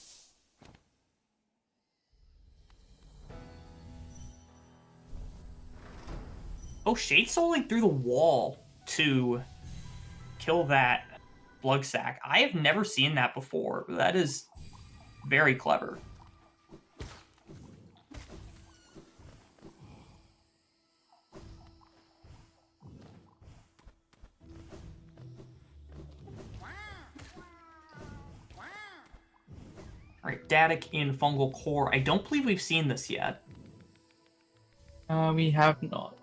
Oh, Shade Souling through the wall to kill that Blood Sack. I have never seen that before. That is very clever. Alright, Datic in Fungal Core. I don't believe we've seen this yet. We have not.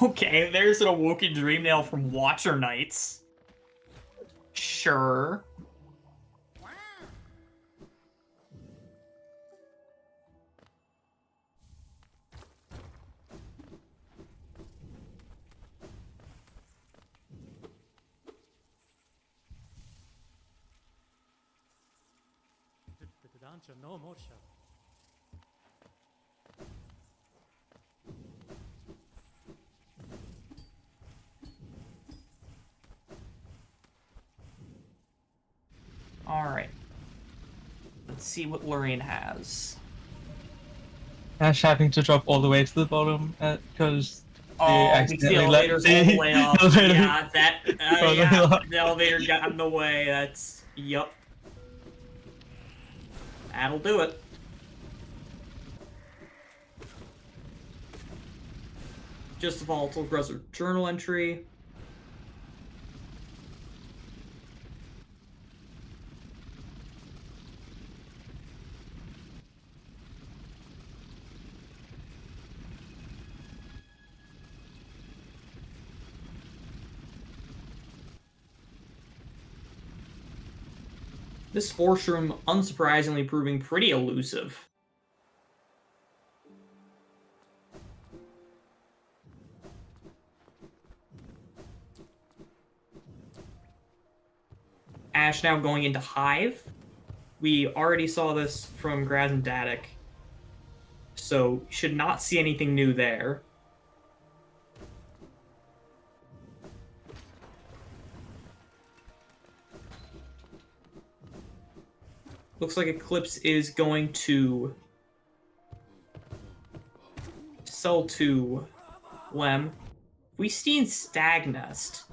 Okay, there's an Awoken Dreamnail from Watcher Knights. Sure. Alright. Let's see what Lurian has. Ash having to drop all the way to the bottom because Oh, the elevator's all the way up. Yeah, that, yeah, the elevator got in the way. That's, yup. That'll do it. Just a volatile aggressive journal entry. This Spore Shroom, unsurprisingly, proving pretty elusive. Ash now going into Hive. We already saw this from Graz and Datic, so should not see anything new there. Looks like Eclipse is going to sell to Lem. We seen Stag Nest.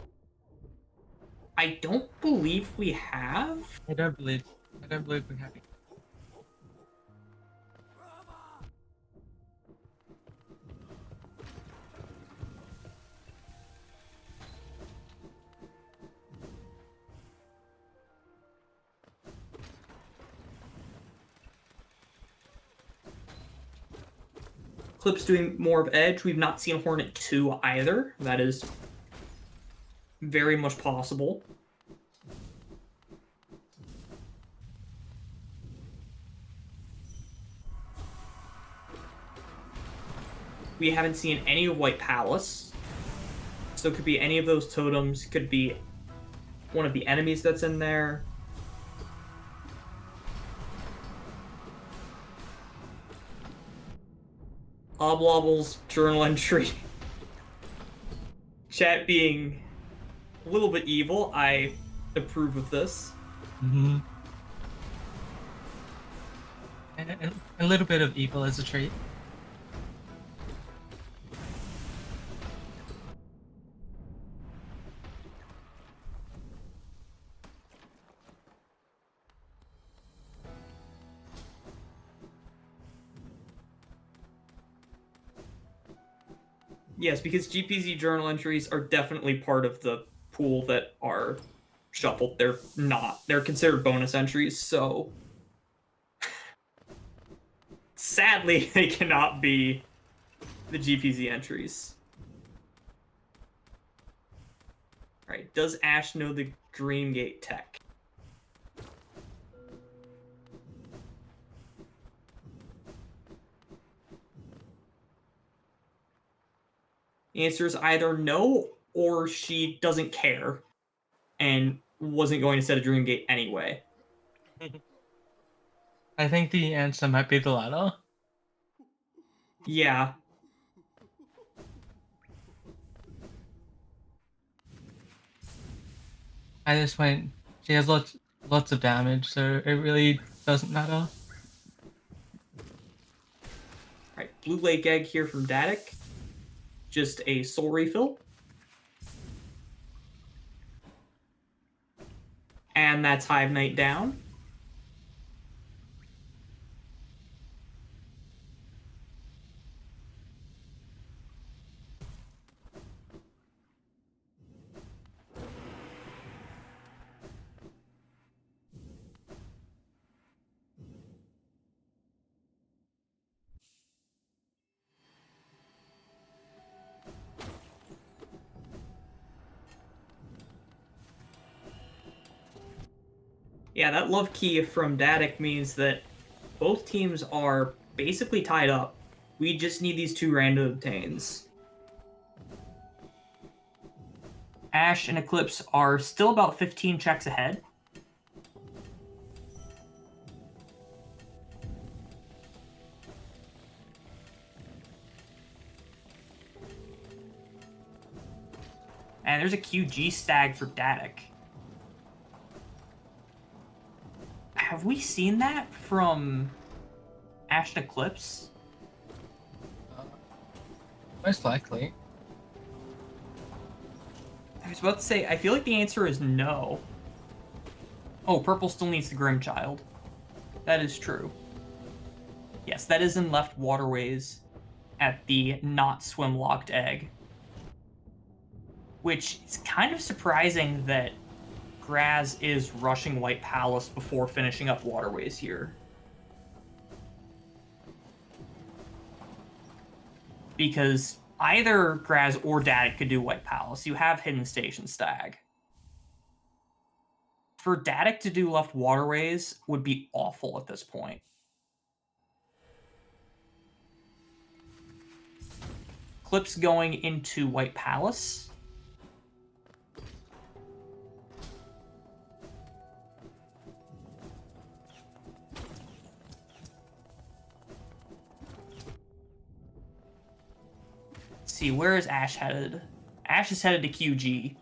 I don't believe we have. I don't believe we have it. Clip's doing more of Edge. We've not seen Hornet 2 either. That is very much possible. We haven't seen any of White Palace. So it could be any of those totems. Could be one of the enemies that's in there. Obloble's journal entry. Chat being a little bit evil. I approve of this. Mm-hmm. A little bit of evil is a treat. Yes, because GPZ journal entries are definitely part of the pool that are shuffled. They're not. They're considered bonus entries, so sadly they cannot be the GPZ entries. Alright, does Ash know the Dreamgate tech? The answer is either no, or she doesn't care and wasn't going to set a Dreamgate anyway. I think the answer might be the latter. Yeah. At this point, she has lots of damage, so it really doesn't matter. Alright, Blue Lake Egg here from Datic. Just a soul refill. And that's Hive Knight down. Yeah, that love key from Datic means that both teams are basically tied up. We just need these two random obtains. Ash and Eclipse are still about 15 checks ahead. And there's a QG stag for Datic. Have we seen that from Ash and Eclipse? Most likely. I was about to say, I feel like the answer is no. Oh, Purple still needs the Grimchild. That is true. Yes, that is in left waterways at the not swim-locked egg. Which is kind of surprising that Graz is rushing White Palace before finishing up waterways here. Because either Graz or Datic could do White Palace. You have Hidden Station Stag. For Datic to do left waterways would be awful at this point. Clips going into White Palace. see, where is Ash headed? Ash is headed to QG.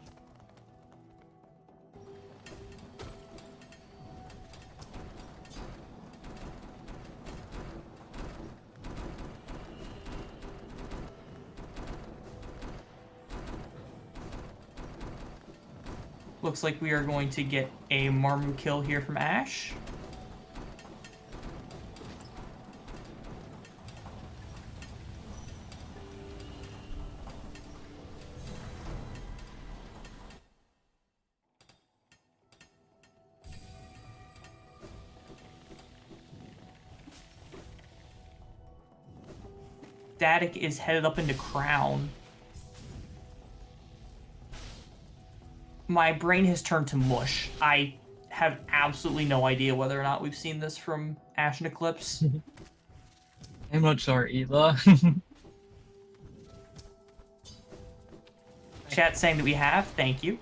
Looks like we are going to get a Marmu kill here from Ash. Static is headed up into Crown. My brain has turned to mush. I have absolutely no idea whether or not we've seen this from Ash and Eclipse. I'm not sure either. Chat saying that we have. Thank you.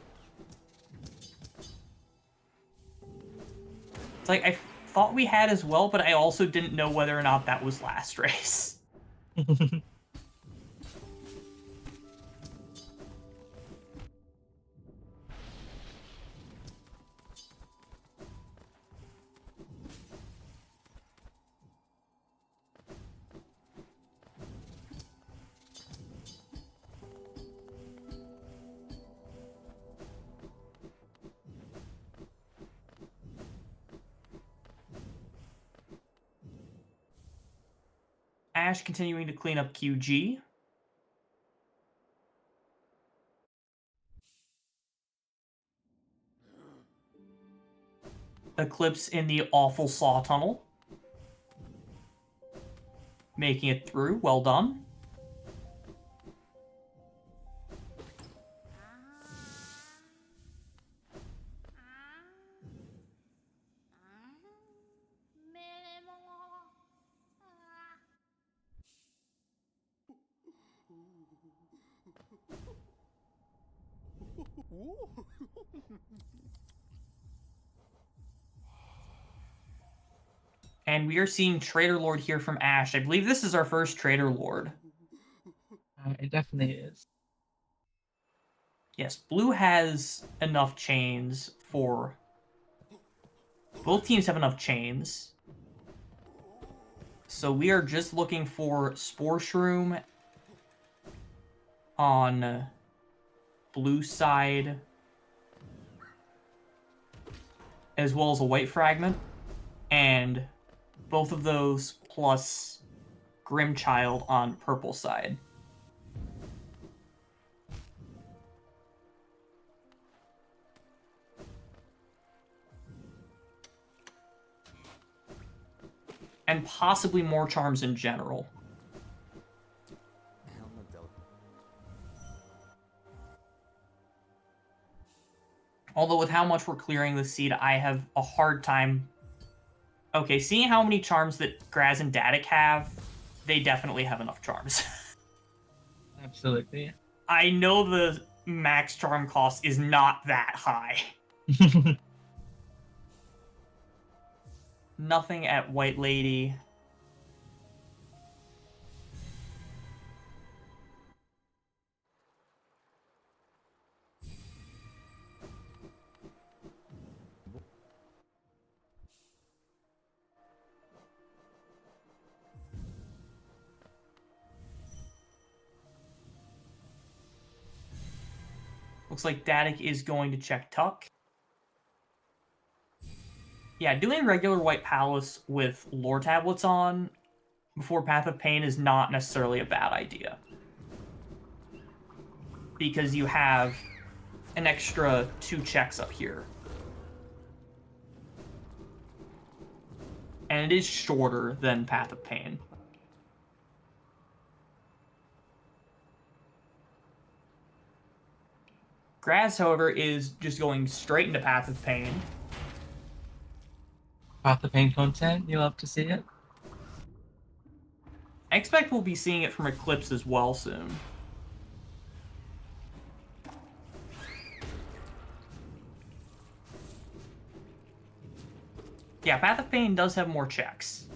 It's like I thought we had as well, but I also didn't know whether or not that was last race. Ash continuing to clean up QG. Eclipse in the awful saw tunnel. Making it through. Well done. And we are seeing Trader Lord here from Ash. I believe this is our first Trader Lord. It definitely is. Yes, Blue has enough chains for... Both teams have enough chains. So we are just looking for Spore Shroom on Blue side, as well as a White Fragment. And both of those plus Grimchild on Purple side. And possibly more charms in general. Although with how much we're clearing the seed, I have a hard time... Okay, seeing how many charms that Graz and Datic have, they definitely have enough charms. Absolutely. I know the max charm cost is not that high. Nothing at White Lady. Looks like Datic is going to check Tuck. Yeah, doing regular White Palace with lore tablets on before Path of Pain is not necessarily a bad idea. Because you have an extra 2 checks up here. And it is shorter than Path of Pain. Graz, however, is just going straight into Path of Pain. Path of Pain content, you love to see it. I expect we'll be seeing it from Eclipse as well soon. Yeah, Path of Pain does have more checks.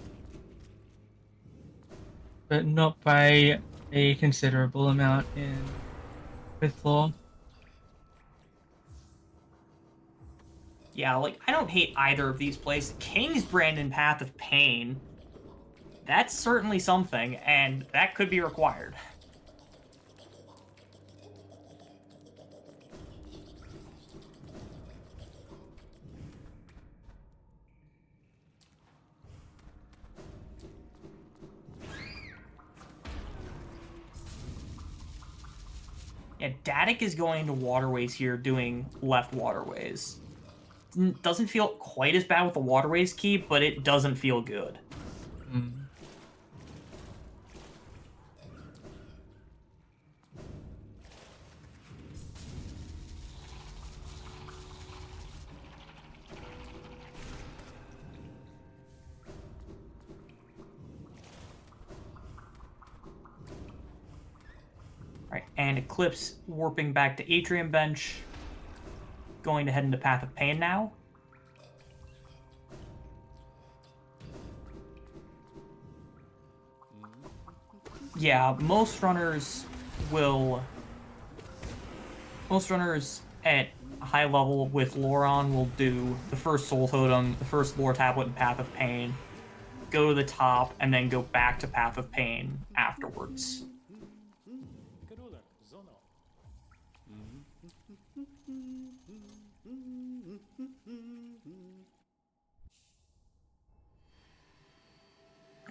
But not by a considerable amount in fifth lore. Yeah, like, I don't hate either of these plays. King's Brand and Path of Pain, that's certainly something, and that could be required. Yeah, Datic is going to Waterways here, doing left Waterways. Doesn't feel quite as bad with the Waterways key, but it doesn't feel good. Mm. Alright, and Eclipse warping back to Atrium Bench. Going to head into Path of Pain now. Yeah, most runners at high level with Loron will do the first Soul Totem, the first Lore Tablet, and Path of Pain, go to the top, and then go back to Path of Pain afterwards.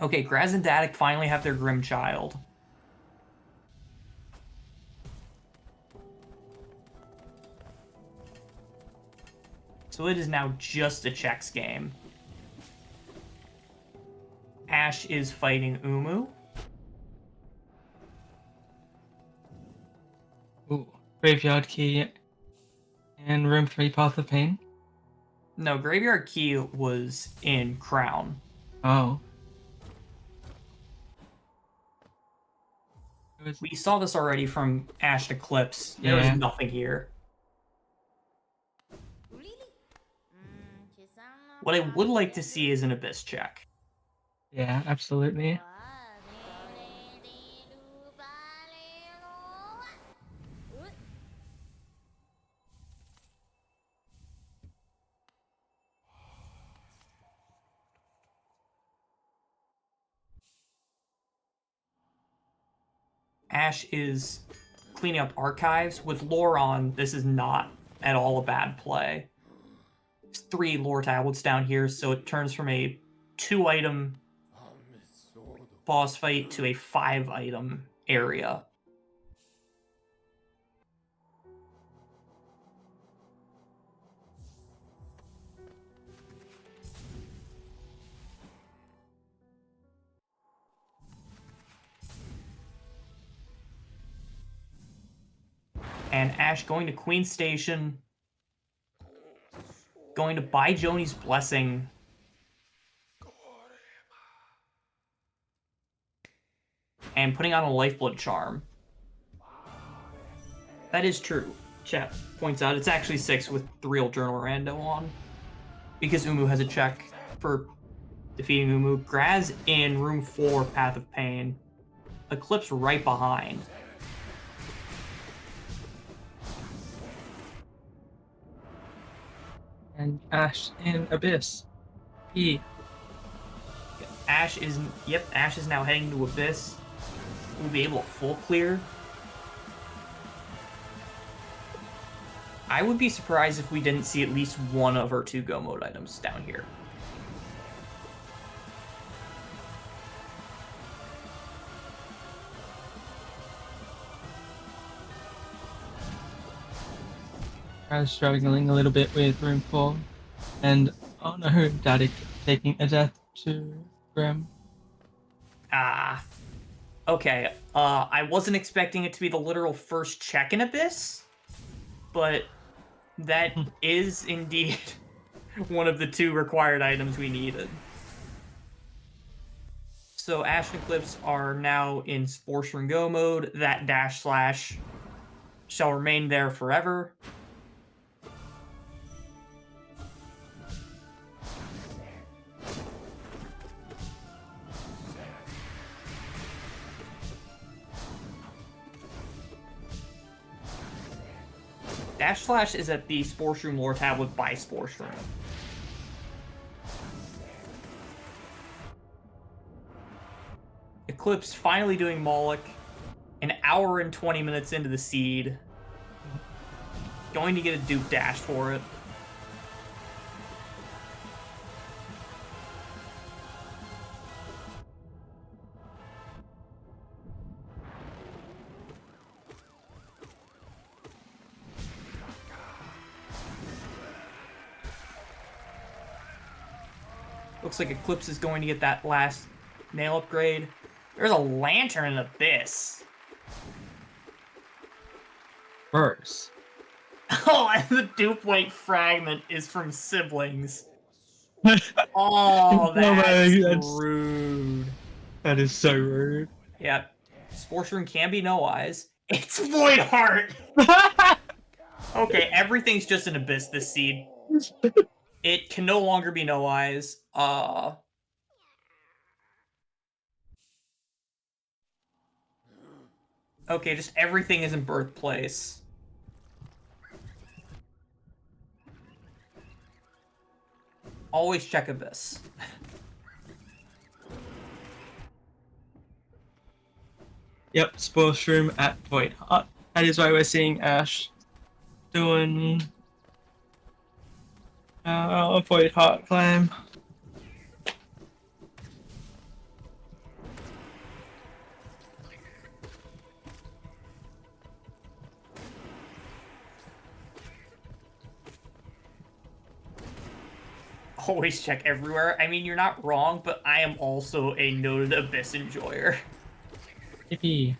Okay, Graz and Datic finally have their Grim Child. So it is now just a checks game. Ash is fighting Umu. Ooh, Graveyard Key and Room 3 Path of Pain. No, Graveyard Key was in Crown. Oh. We saw this already from Ash and Eclipse. There was nothing here. What I would like to see is an Abyss check. Yeah, absolutely. Ash is cleaning up archives. With Loron, this is not at all a bad play. There's 3 lore tablets down here, so it turns from a 2-item boss fight to a 5-item area. And Ash going to Queen Station, going to buy Joni's Blessing, and putting on a Lifeblood Charm. That is true. Chat points out it's actually 6 with the real Journal Rando on, because Umu has a check for defeating Umu. Graz in room 4, Path of Pain. Eclipse right behind. And Ash in Abyss. Ash is now heading to Abyss. We'll be able to full clear. I would be surprised if we didn't see at least one of our 2 Go Mode items down here. I was struggling a little bit with room 4. And oh no, Datic taking a death to Grim. Ah. Okay. I wasn't expecting it to be the literal first check in Abyss, but that is indeed one of the 2 required items we needed. So Ash and Eclipse are now in Sports and Go mode. That dash slash shall remain there forever. Dash Slash is at the Sports Room lore tablet by Sports Room. Eclipse finally doing Moloch. An hour and 20 minutes into the seed. Going to get a Dupe Dash for it. Looks like Eclipse is going to get that last nail upgrade. There's a Lantern in Abyss. First. Oh, and the dupe weight fragment is from Siblings. Oh, that's rude. That is so rude. Yeah. Sports Room can be No Eyes. It's Void Heart! Okay, everything's just an Abyss this seed. It can no longer be No Eyes. Okay, just everything is in Birthplace. Always check Abyss. Yep, Sports Room at Void Heart. That is why we're seeing Ash doing a Void Heart climb. Always check everywhere. I mean, you're not wrong, but I am also a noted Abyss enjoyer. Yippee.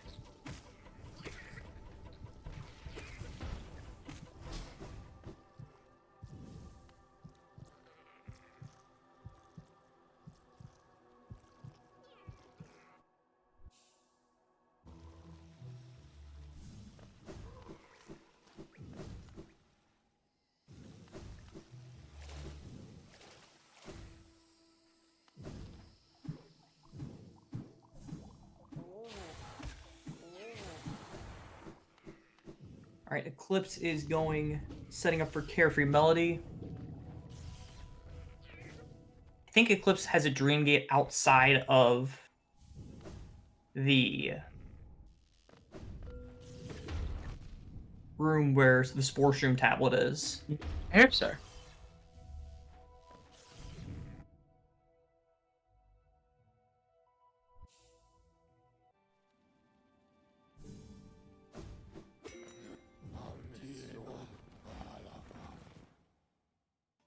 Alright, Eclipse is setting up for Carefree Melody. I think Eclipse has a Dream Gate outside of the room where the Sports Room tablet is. I hope so.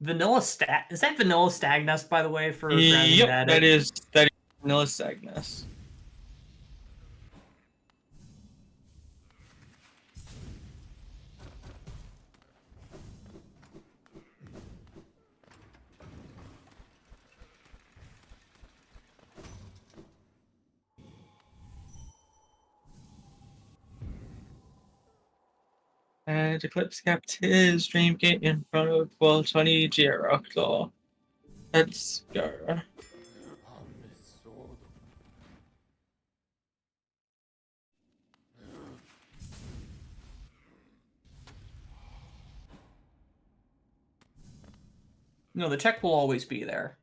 Vanilla Stag... Is that Vanilla Stagnest, by the way, for grabbing Yep, that is Vanilla Stagnus. And Eclipse kept his Dream Gate in front of 1220 Claw. Let's go. No, the check will always be there.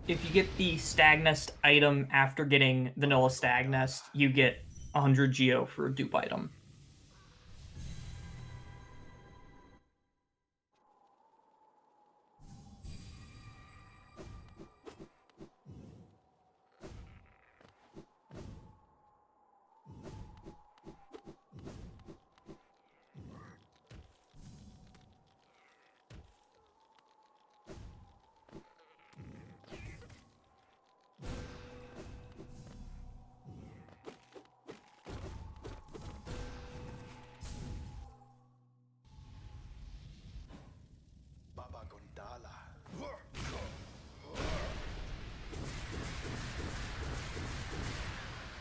If you get the Stagnest item after getting Vanilla Stagnest, you get 100 Geo for a dupe item.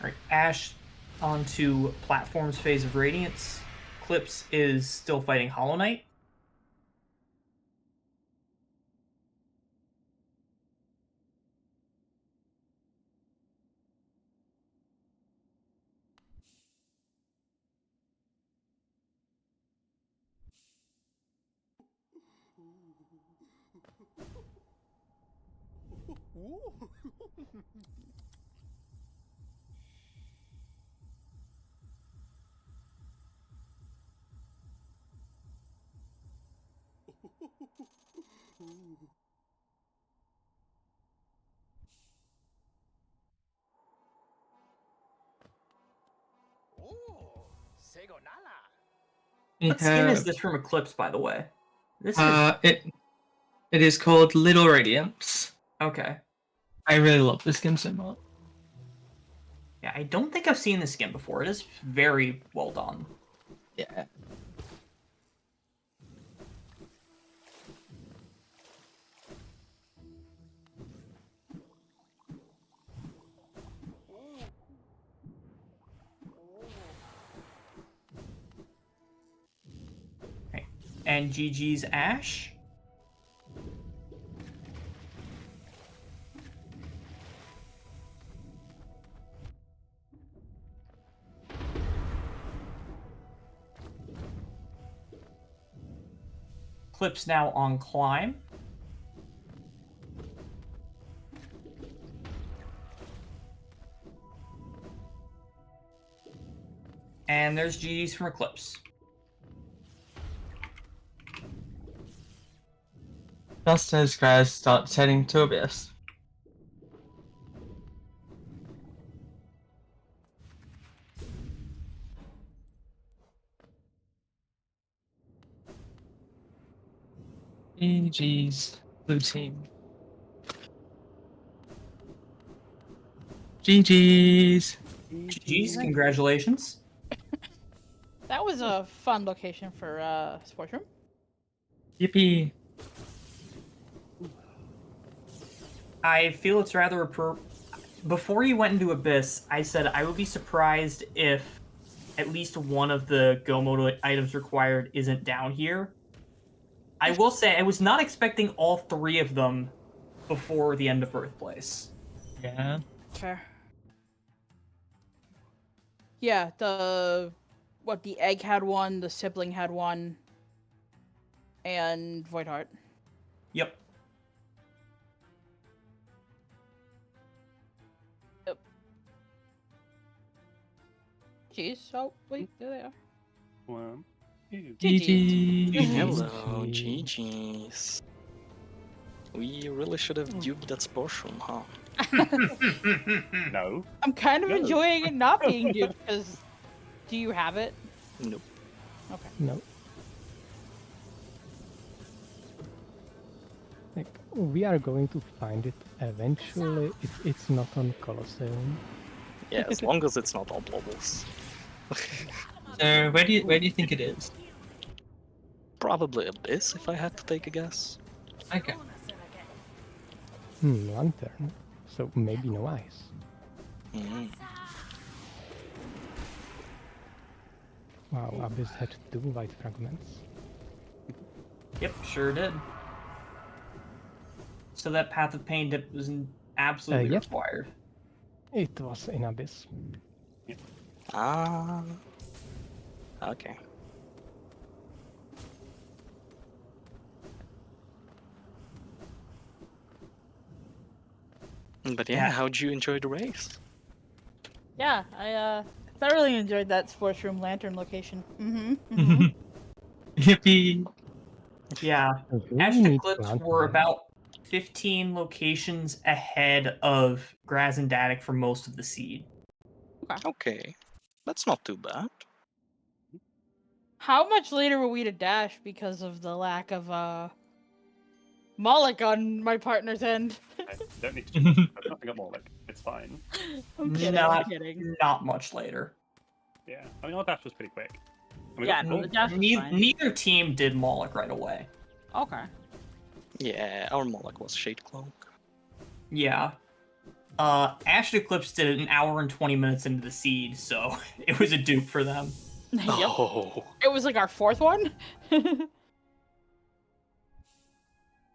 Alright, Ash onto Platform's Phase of Radiance. Eclipse is still fighting Hollow Knight. We What skin is have, this from Eclipse, by the way? This is it is called Little Radiance. okay. I really love this skin so much. Yeah, I don't think I've seen this skin before. It is very well done. Yeah. Okay. And GG's Ash. Clip's now on Climb. And there's GG's from Eclipse. Just as Graz starts heading to Abyss. GG's blue team. GG's. GG's, congratulations. That was a fun location for sports room. Yippee. I feel it's rather before you went into Abyss, I said I would be surprised if at least one of the go mode items required isn't down here. I will say I was not expecting all 3 of them before the end of Birthplace. Yeah. Fair. Yeah, the egg had one, the sibling had one, and Voidheart. Yep. Yep. Jeez. Oh wait, there they are. 1, 2. GG's. Hello, GG's. We really should have duped that sports room, huh? No. I'm kind of No. enjoying it not being duped because. Do you have it? Nope. Okay. No. Like, we are going to find it eventually if it's not on Colosseum. Yeah, as long as it's not all bubbles. So where do you think it is? Probably Abyss, if I had to take a guess. Okay. Lantern. So maybe no ice. Mm. Wow, Abyss had 2 white fragments. Yep, sure did. So that Path of Pain dip was absolutely Yep. required. It was in Abyss. Ah. Okay. But yeah, Yeah. how'd you enjoy the race? Yeah, I thoroughly enjoyed that sports room lantern location. Mm-hmm. Yippee. Yeah. Really Ash neat Eclipse lantern. were about 15 locations ahead of Graz and Datic for most of the seed. Okay. That's not too bad. How much later were we to dash because of the lack of Moloch on my partner's end? I don't need to do that. There's nothing at Morlock. It's fine. I'm kidding. Not- I'm kidding. Not much later. Yeah. I mean, our dash was pretty quick. And we Yeah, got no, the the dash was fine. Neither team did Moloch right away. Okay. Yeah, our Moloch was Shade Cloak. Yeah. Ash Eclipse did it an hour and 20 minutes into the seed, so it was a dupe for them. Yep. Oh. It was like our 4th one.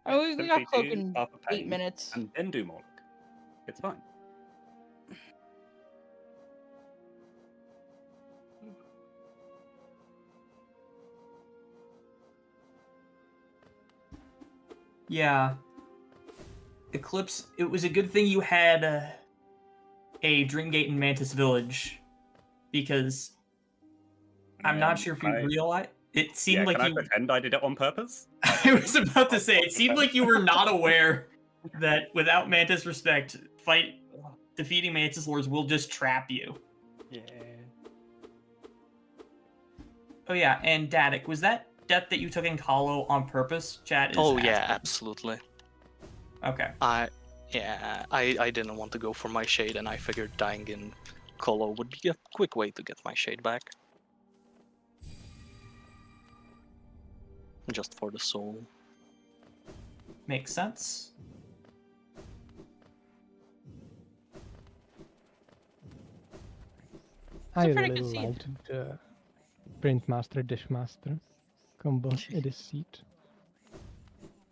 We got Simply cloak do in Path of 8 Pain minutes. And then do Morlock. It's fine. Yeah. Eclipse, it was a good thing you had a Dreamgate in Mantis Village, because I'm not sure if you realize. It seemed like can I you. pretend I did it on purpose? I was about to say, it seemed like you were not aware that without Mantis Respect, defeating Mantis Lords will just trap you. Yeah. Oh yeah, and Datic, was that death that you took in Kahlo on purpose? Chat is Oh yeah, asking. absolutely. Okay. I didn't want to go for my shade, and I figured dying in Colo would be a quick way to get my shade back. Just for the soul. Makes sense. I a pretty really good seed. liked the Print Master Dish Master combo in this seat.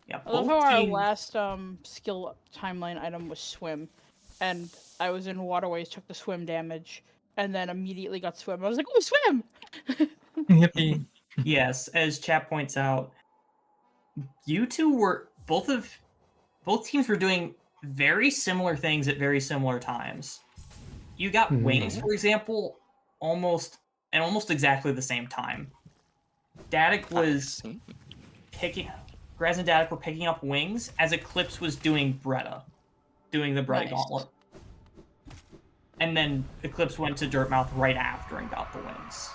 Yeah, I love both how our teams. last skill timeline item was swim, and I was in waterways, took the swim damage, and then immediately got swim. I was like, oh, swim! Yippee. Yes, as chat points out, you two were both teams were doing very similar things at very similar times. You got wings, for example, almost exactly the same time. Datic was Graz and Datic were picking up wings as Eclipse was doing doing the Bretta Nice. Gauntlet. And then Eclipse went to Dirtmouth right after and got the wings.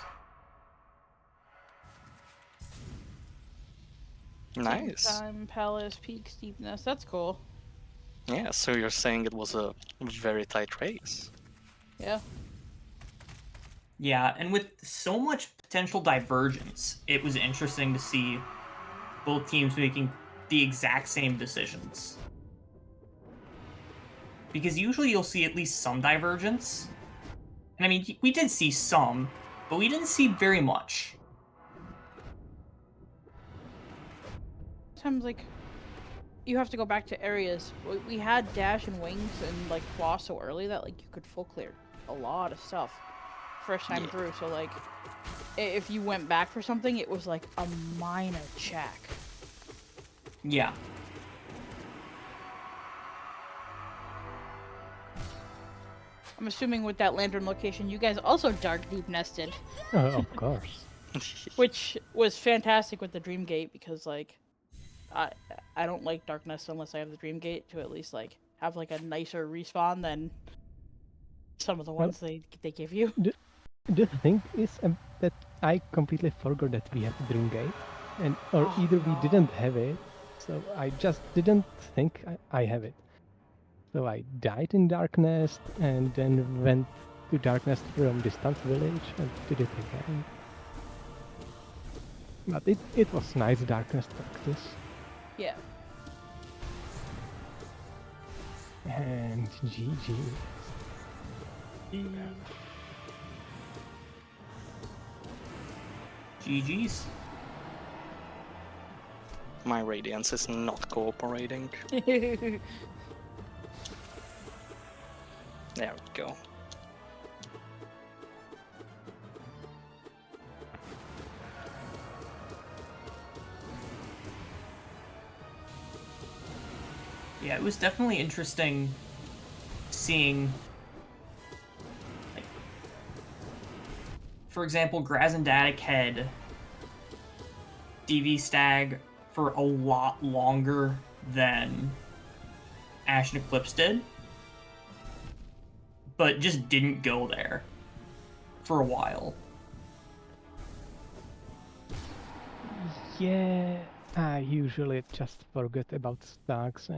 Nice. Time, Palace, Peak, Steepness. That's cool. Yeah, so you're saying it was a very tight race. Yeah. Yeah, and with so much potential divergence, it was interesting to see both teams making the exact same decisions. Because usually you'll see at least some divergence. And I mean, we did see some, but we didn't see very much. Sometimes, like, you have to go back to areas. We had dash and wings and, like, claw so early that, like, you could full clear a lot of stuff first time through. So, like, if you went back for something, it was, like, a minor check. Yeah. I'm assuming with that lantern location, you guys also dark deep nested. Of course. Which was fantastic with the Dream Gate because, like, I don't like darkness unless I have the Dream Gate to at least, like, have, like, a nicer respawn than some of the ones they give you. The thing is that I completely forgot that we have Dream Gate, or either we didn't have it, so I just didn't think I have it. So I died in Darkness and then went to Darkness from Distant Village and did it again. But it was nice Darkness practice. Yeah. And GG. GG's. My Radiance is not cooperating. There we go. Yeah, it was definitely interesting seeing, like, for example, Graz and Datic had DV Stag for a lot longer than Ash and Eclipse did, but just didn't go there for a while. Yeah, I usually just forget about stacks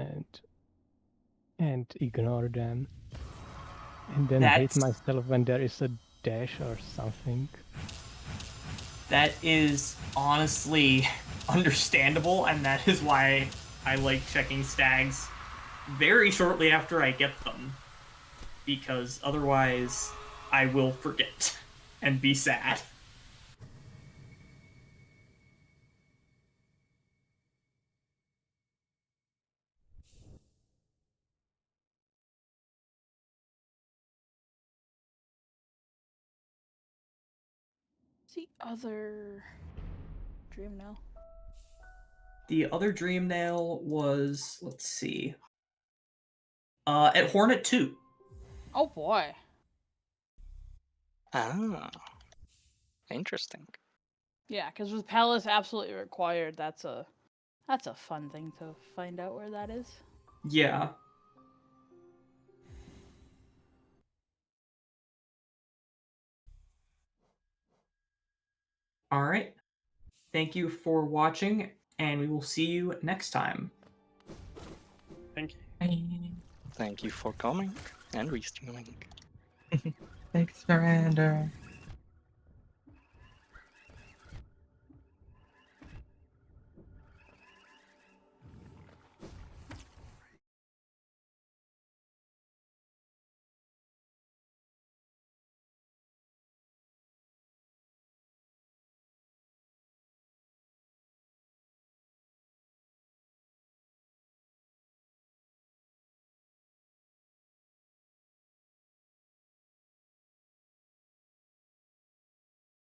and ignore them. And then hate myself when there is a dash or something. That is honestly understandable, and that is why I like checking stags very shortly after I get them, because otherwise I will forget and be sad. The other dream now. The other dream nail was, let's see, at Hornet 2. Oh boy. Ah, interesting. Yeah, because with Palace absolutely required, that's a fun thing to find out where that is. Yeah. All right. Thank you for watching, and we will see you next time. Thank you. Bye. Thank you for coming and restreaming. Thanks, Miranda.